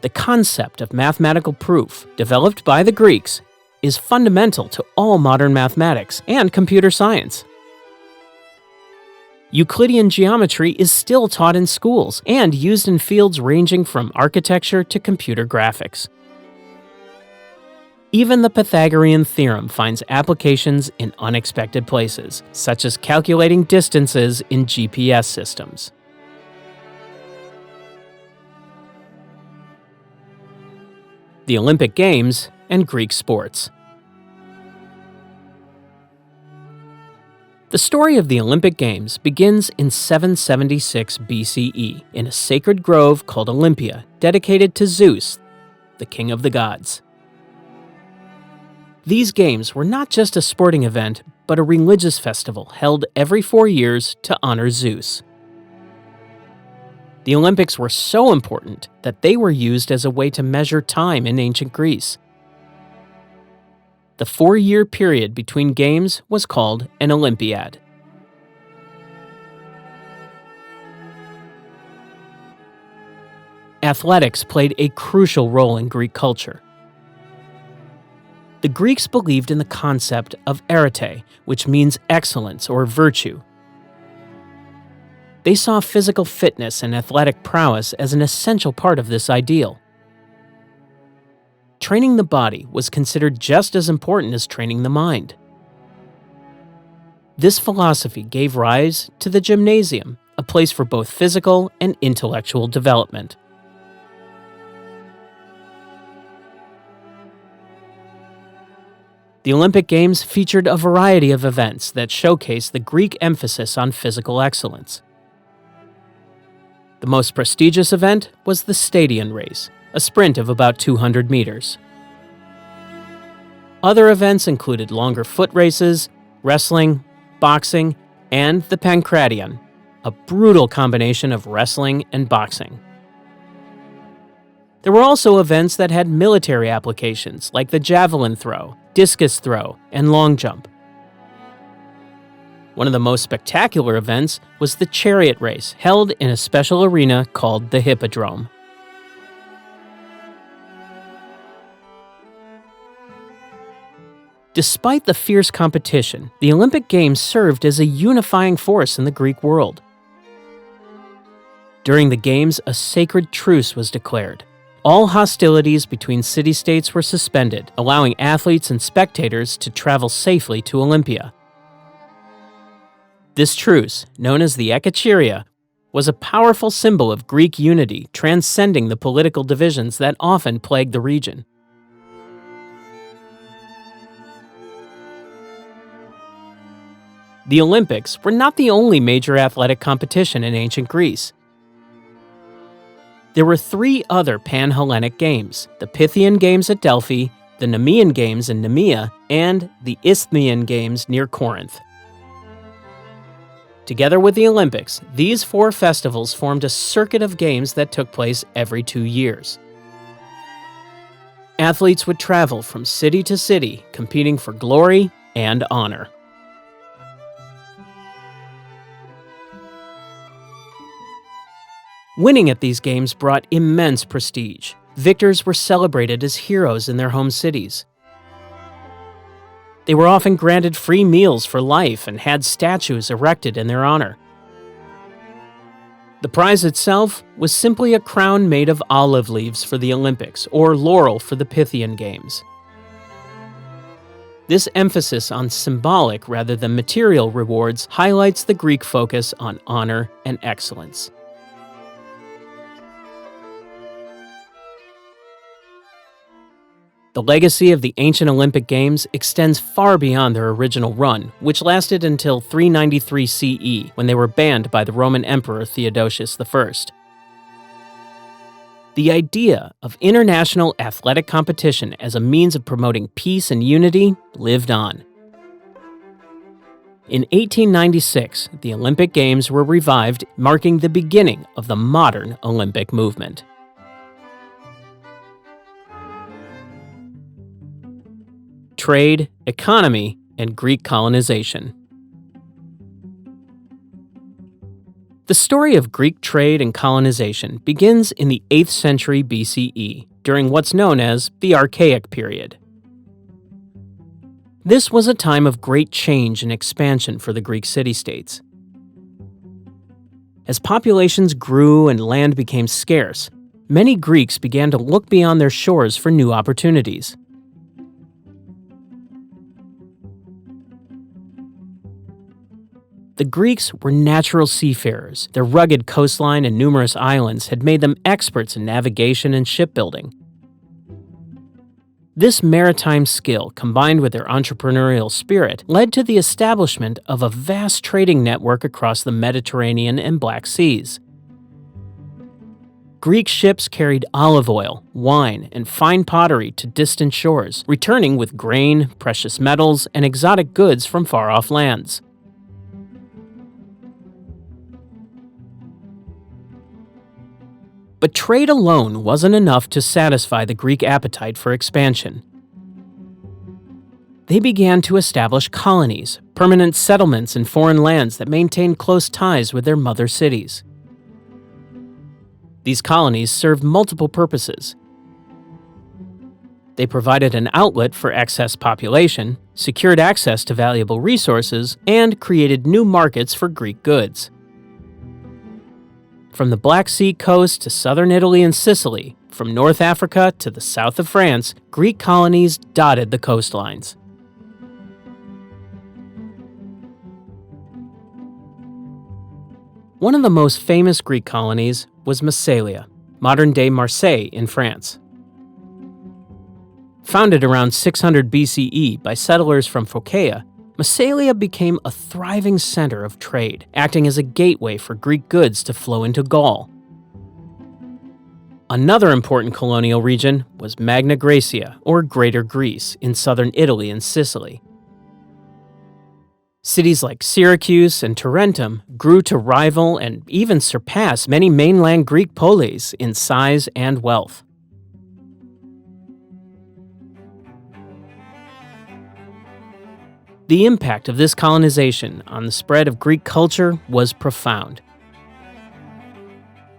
The concept of mathematical proof, developed by the Greeks, is fundamental to all modern mathematics and computer science. Euclidean geometry is still taught in schools and used in fields ranging from architecture to computer graphics. Even the Pythagorean theorem finds applications in unexpected places, such as calculating distances in GPS systems. The Olympic Games and Greek sports. The story of the Olympic Games begins in 776 BCE in a sacred grove called Olympia, dedicated to Zeus, the king of the gods. These games were not just a sporting event, but a religious festival held every 4 years to honor Zeus. The Olympics were so important that they were used as a way to measure time in ancient Greece. The 4-year period between games was called an Olympiad. Athletics played a crucial role in Greek culture. The Greeks believed in the concept of arete, which means excellence or virtue. They saw physical fitness and athletic prowess as an essential part of this ideal. Training the body was considered just as important as training the mind. This philosophy gave rise to the gymnasium, a place for both physical and intellectual development. The Olympic Games featured a variety of events that showcased the Greek emphasis on physical excellence. The most prestigious event was the Stadion race, a sprint of about 200 meters. Other events included longer foot races, wrestling, boxing, and the Pancration, a brutal combination of wrestling and boxing. There were also events that had military applications, like the javelin throw, discus throw, and long jump. One of the most spectacular events was the chariot race, held in a special arena called the Hippodrome. Despite the fierce competition, the Olympic Games served as a unifying force in the Greek world. During the Games, a sacred truce was declared. All hostilities between city-states were suspended, allowing athletes and spectators to travel safely to Olympia. This truce, known as the Ekacheria, was a powerful symbol of Greek unity, transcending the political divisions that often plagued the region. The Olympics were not the only major athletic competition in ancient Greece. There were 3 other Pan-Hellenic games: the Pythian Games at Delphi, the Nemean Games in Nemea, and the Isthmian Games near Corinth. Together with the Olympics, these 4 festivals formed a circuit of games that took place every 2 years. Athletes would travel from city to city, competing for glory and honor. Winning at these games brought immense prestige. Victors were celebrated as heroes in their home cities. They were often granted free meals for life and had statues erected in their honor. The prize itself was simply a crown made of olive leaves for the Olympics, or laurel for the Pythian Games. This emphasis on symbolic rather than material rewards highlights the Greek focus on honor and excellence. The legacy of the ancient Olympic Games extends far beyond their original run, which lasted until 393 CE, when they were banned by the Roman Emperor Theodosius I. The idea of international athletic competition as a means of promoting peace and unity lived on. In 1896, the Olympic Games were revived, marking the beginning of the modern Olympic movement. Trade, economy, and Greek colonization. The story of Greek trade and colonization begins in the 8th century BCE, during what's known as the Archaic period. This was a time of great change and expansion for the Greek city-states. As populations grew and land became scarce, many Greeks began to look beyond their shores for new opportunities. The Greeks were natural seafarers. Their rugged coastline and numerous islands had made them experts in navigation and shipbuilding. This maritime skill, combined with their entrepreneurial spirit, led to the establishment of a vast trading network across the Mediterranean and Black Seas. Greek ships carried olive oil, wine, and fine pottery to distant shores, returning with grain, precious metals, and exotic goods from far-off lands. But trade alone wasn't enough to satisfy the Greek appetite for expansion. They began to establish colonies, permanent settlements in foreign lands that maintained close ties with their mother cities. These colonies served multiple purposes. They provided an outlet for excess population, secured access to valuable resources, and created new markets for Greek goods. From the Black Sea coast to southern Italy and Sicily, from North Africa to the south of France, Greek colonies dotted the coastlines. One of the most famous Greek colonies was Massalia, modern-day Marseille in France. Founded around 600 BCE by settlers from Phocaea, Massalia became a thriving center of trade, acting as a gateway for Greek goods to flow into Gaul. Another important colonial region was Magna Graecia, or Greater Greece, in southern Italy and Sicily. Cities like Syracuse and Tarentum grew to rival and even surpass many mainland Greek polis in size and wealth. The impact of this colonization on the spread of Greek culture was profound.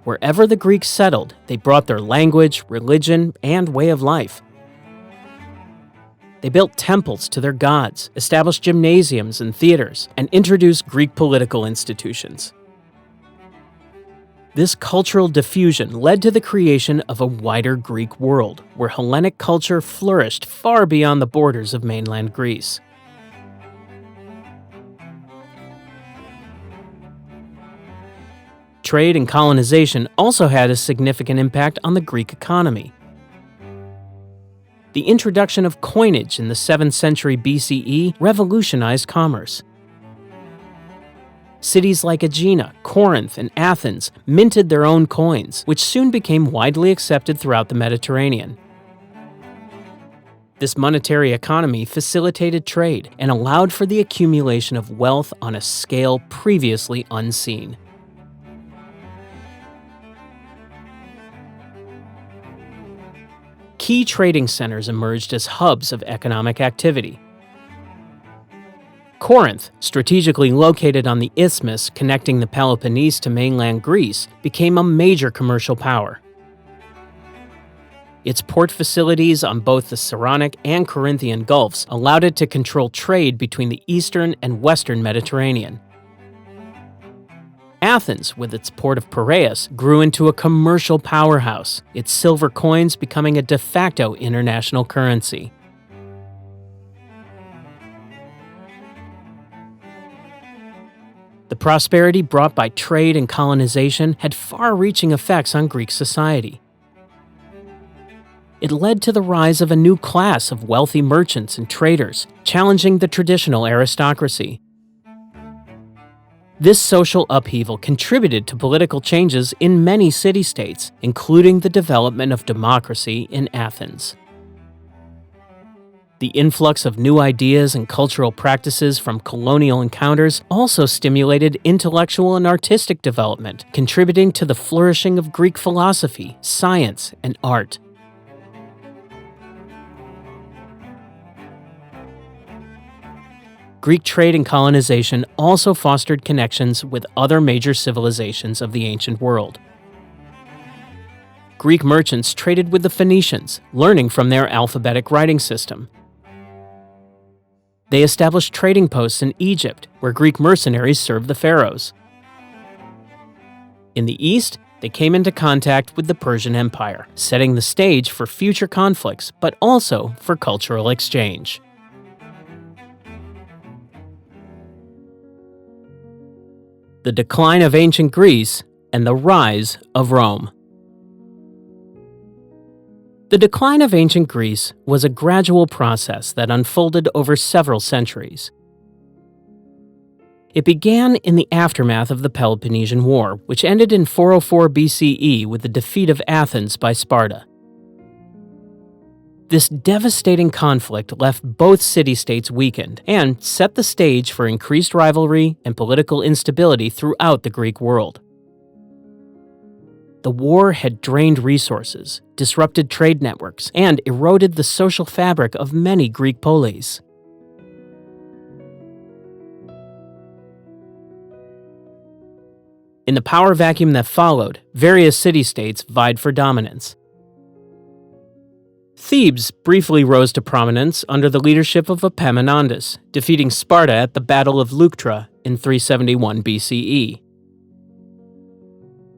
Wherever the Greeks settled, they brought their language, religion, and way of life. They built temples to their gods, established gymnasiums and theaters, and introduced Greek political institutions. This cultural diffusion led to the creation of a wider Greek world, where Hellenic culture flourished far beyond the borders of mainland Greece. Trade and colonization also had a significant impact on the Greek economy. The introduction of coinage in the 7th century BCE revolutionized commerce. Cities like Aegina, Corinth, and Athens minted their own coins, which soon became widely accepted throughout the Mediterranean. This monetary economy facilitated trade and allowed for the accumulation of wealth on a scale previously unseen. Key trading centers emerged as hubs of economic activity. Corinth, strategically located on the isthmus connecting the Peloponnese to mainland Greece, became a major commercial power. Its port facilities on both the Saronic and Corinthian Gulfs allowed it to control trade between the eastern and western Mediterranean. Athens, with its port of Piraeus, grew into a commercial powerhouse, its silver coins becoming a de facto international currency. The prosperity brought by trade and colonization had far-reaching effects on Greek society. It led to the rise of a new class of wealthy merchants and traders, challenging the traditional aristocracy. This social upheaval contributed to political changes in many city-states, including the development of democracy in Athens. The influx of new ideas and cultural practices from colonial encounters also stimulated intellectual and artistic development, contributing to the flourishing of Greek philosophy, science, and art. Greek trade and colonization also fostered connections with other major civilizations of the ancient world. Greek merchants traded with the Phoenicians, learning from their alphabetic writing system. They established trading posts in Egypt, where Greek mercenaries served the pharaohs. In the east, they came into contact with the Persian Empire, setting the stage for future conflicts, but also for cultural exchange. The decline of ancient Greece and the rise of Rome. The decline of ancient Greece was a gradual process that unfolded over several centuries. It began in the aftermath of the Peloponnesian War, which ended in 404 BCE with the defeat of Athens by Sparta. This devastating conflict left both city-states weakened and set the stage for increased rivalry and political instability throughout the Greek world. The war had drained resources, disrupted trade networks, and eroded the social fabric of many Greek polis. In the power vacuum that followed, various city-states vied for dominance. Thebes briefly rose to prominence under the leadership of Epaminondas, defeating Sparta at the Battle of Leuctra in 371 BCE.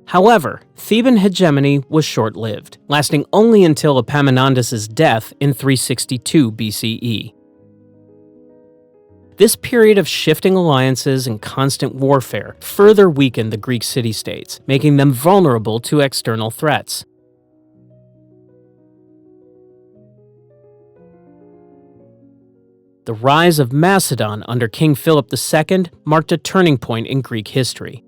However, Theban hegemony was short-lived, lasting only until Epaminondas' death in 362 BCE. This period of shifting alliances and constant warfare further weakened the Greek city-states, making them vulnerable to external threats. The rise of Macedon under King Philip II marked a turning point in Greek history.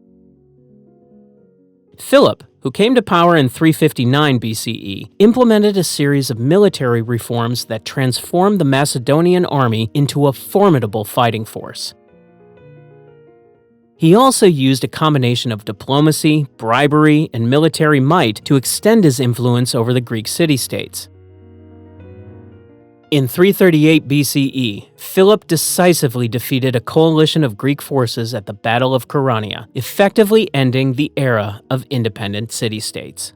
Philip, who came to power in 359 BCE, implemented a series of military reforms that transformed the Macedonian army into a formidable fighting force. He also used a combination of diplomacy, bribery, and military might to extend his influence over the Greek city-states. In 338 BCE, Philip decisively defeated a coalition of Greek forces at the Battle of Chaeronea, effectively ending the era of independent city-states.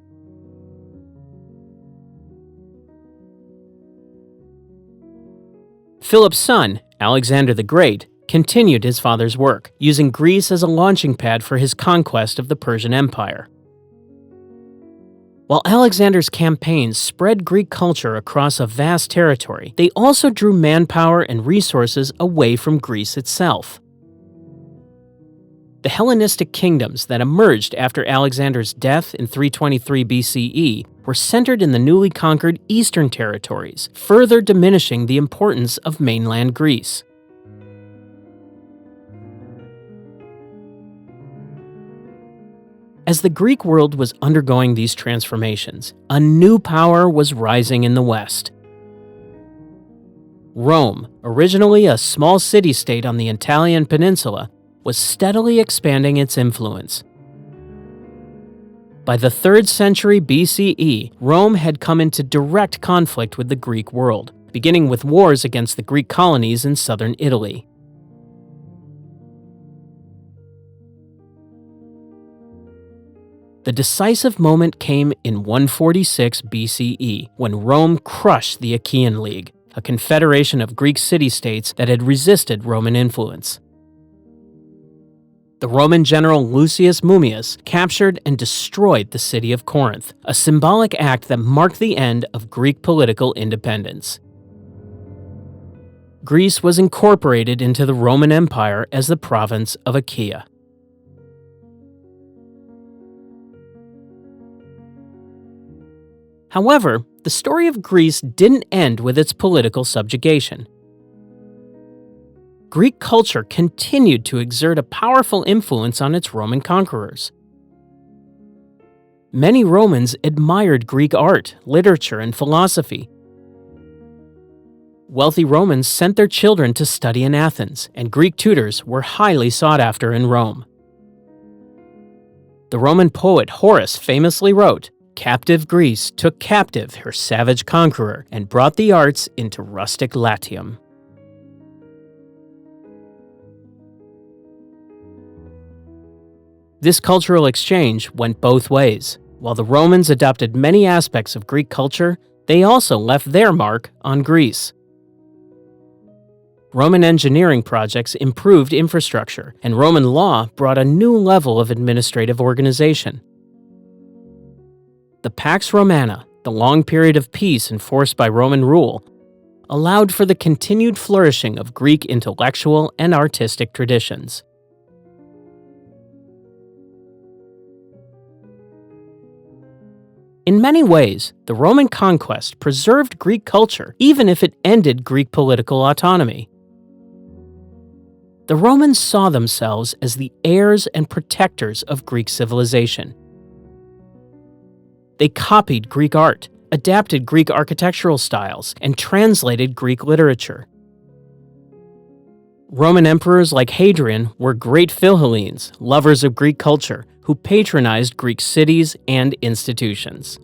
Philip's son, Alexander the Great, continued his father's work, using Greece as a launching pad for his conquest of the Persian Empire. While Alexander's campaigns spread Greek culture across a vast territory, they also drew manpower and resources away from Greece itself. The Hellenistic Kingdoms that emerged after Alexander's death in 323 BCE were centered in the newly conquered eastern territories, further diminishing the importance of mainland Greece. As the Greek world was undergoing these transformations, a new power was rising in the West. Rome, originally a small city-state on the Italian peninsula, was steadily expanding its influence. By the 3rd century BCE, Rome had come into direct conflict with the Greek world, beginning with wars against the Greek colonies in southern Italy. The decisive moment came in 146 BCE, when Rome crushed the Achaean League, a confederation of Greek city-states that had resisted Roman influence. The Roman general Lucius Mummius captured and destroyed the city of Corinth, a symbolic act that marked the end of Greek political independence. Greece was incorporated into the Roman Empire as the province of Achaia. However, the story of Greece didn't end with its political subjugation. Greek culture continued to exert a powerful influence on its Roman conquerors. Many Romans admired Greek art, literature, and philosophy. Wealthy Romans sent their children to study in Athens, and Greek tutors were highly sought after in Rome. The Roman poet Horace famously wrote, "Captive Greece took captive her savage conqueror and brought the arts into rustic Latium." This cultural exchange went both ways. While the Romans adopted many aspects of Greek culture, they also left their mark on Greece. Roman engineering projects improved infrastructure, and Roman law brought a new level of administrative organization. The Pax Romana, the long period of peace enforced by Roman rule, allowed for the continued flourishing of Greek intellectual and artistic traditions. In many ways, the Roman conquest preserved Greek culture, even if it ended Greek political autonomy. The Romans saw themselves as the heirs and protectors of Greek civilization. They copied Greek art, adapted Greek architectural styles, and translated Greek literature. Roman emperors like Hadrian were great Philhellenes, lovers of Greek culture, who patronized Greek cities and institutions.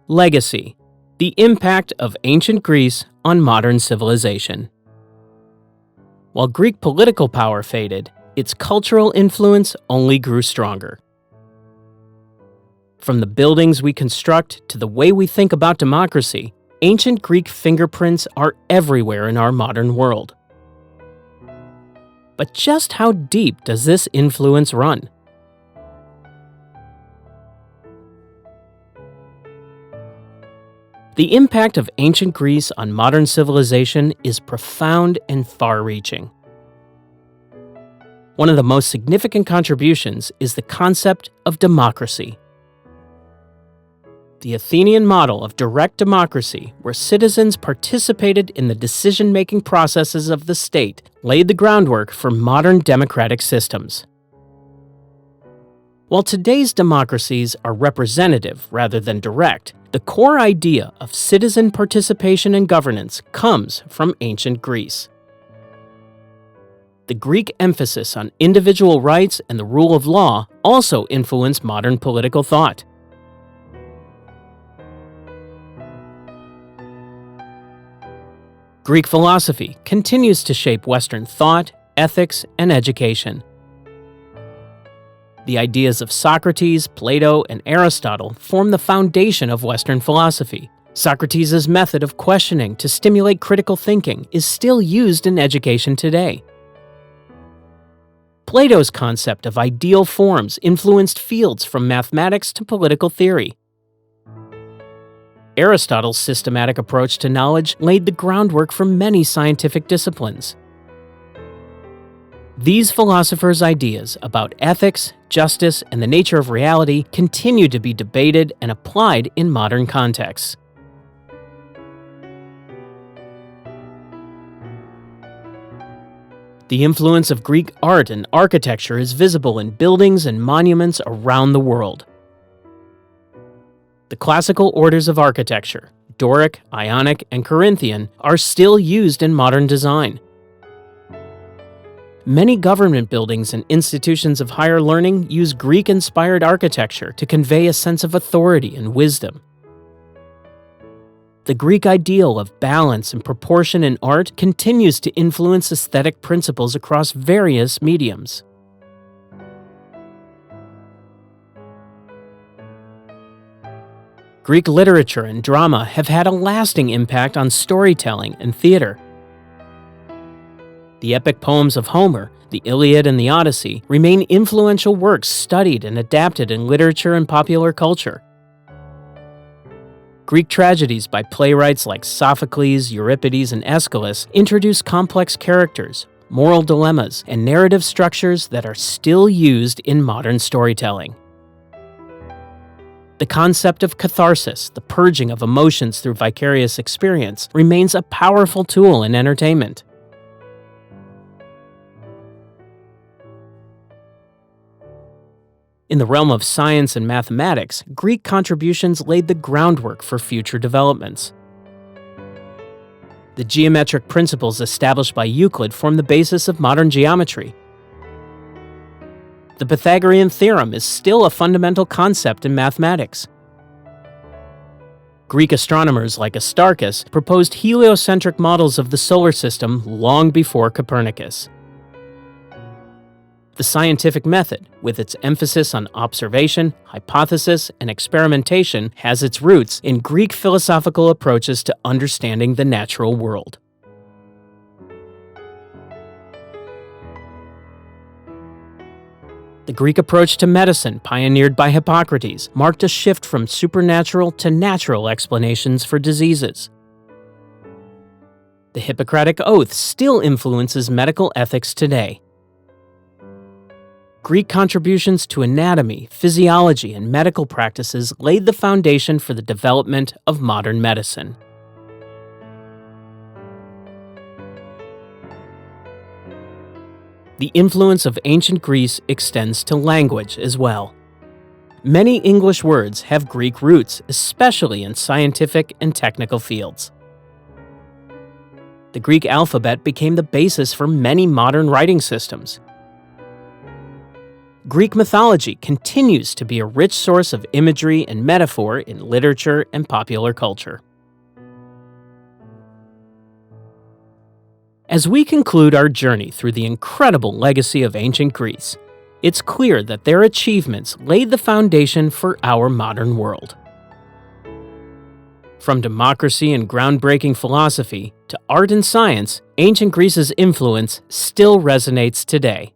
Legacy: the impact of ancient Greece on modern civilization. While Greek political power faded, its cultural influence only grew stronger. From the buildings we construct to the way we think about democracy, ancient Greek fingerprints are everywhere in our modern world. But just how deep does this influence run? The impact of ancient Greece on modern civilization is profound and far-reaching. One of the most significant contributions is the concept of democracy. The Athenian model of direct democracy, where citizens participated in the decision-making processes of the state, laid the groundwork for modern democratic systems. While today's democracies are representative rather than direct, the core idea of citizen participation in governance comes from ancient Greece. The Greek emphasis on individual rights and the rule of law also influenced modern political thought. Greek philosophy continues to shape Western thought, ethics, and education. The ideas of Socrates, Plato, and Aristotle form the foundation of Western philosophy. Socrates' method of questioning to stimulate critical thinking is still used in education today. Plato's concept of ideal forms influenced fields from mathematics to political theory. Aristotle's systematic approach to knowledge laid the groundwork for many scientific disciplines. These philosophers' ideas about ethics, justice, and the nature of reality continue to be debated and applied in modern contexts. The influence of Greek art and architecture is visible in buildings and monuments around the world. The classical orders of architecture, Doric, Ionic, and Corinthian, are still used in modern design. Many government buildings and institutions of higher learning use Greek-inspired architecture to convey a sense of authority and wisdom. The Greek ideal of balance and proportion in art continues to influence aesthetic principles across various mediums. Greek literature and drama have had a lasting impact on storytelling and theater. The epic poems of Homer, the Iliad and the Odyssey, remain influential works studied and adapted in literature and popular culture. Greek tragedies by playwrights like Sophocles, Euripides, and Aeschylus introduce complex characters, moral dilemmas, and narrative structures that are still used in modern storytelling. The concept of catharsis, the purging of emotions through vicarious experience, remains a powerful tool in entertainment. In the realm of science and mathematics, Greek contributions laid the groundwork for future developments. The geometric principles established by Euclid form the basis of modern geometry. The Pythagorean theorem is still a fundamental concept in mathematics. Greek astronomers like Aristarchus proposed heliocentric models of the solar system long before Copernicus. The scientific method, with its emphasis on observation, hypothesis, and experimentation, has its roots in Greek philosophical approaches to understanding the natural world. The Greek approach to medicine, pioneered by Hippocrates, marked a shift from supernatural to natural explanations for diseases. The Hippocratic Oath still influences medical ethics today. Greek contributions to anatomy, physiology, and medical practices laid the foundation for the development of modern medicine. The influence of ancient Greece extends to language as well. Many English words have Greek roots, especially in scientific and technical fields. the Greek alphabet became the basis for many modern writing systems. Greek mythology continues to be a rich source of imagery and metaphor in literature and popular culture. As we conclude our journey through the incredible legacy of ancient Greece, it's clear that their achievements laid the foundation for our modern world. From democracy and groundbreaking philosophy to art and science, ancient Greece's influence still resonates today.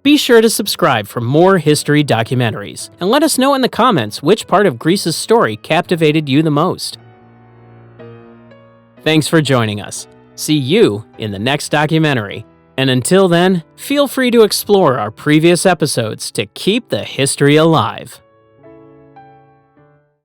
Be sure to subscribe for more history documentaries, and let us know in the comments which part of Greece's story captivated you the most. Thanks for joining us. See you in the next documentary. And until then, feel free to explore our previous episodes to keep the history alive.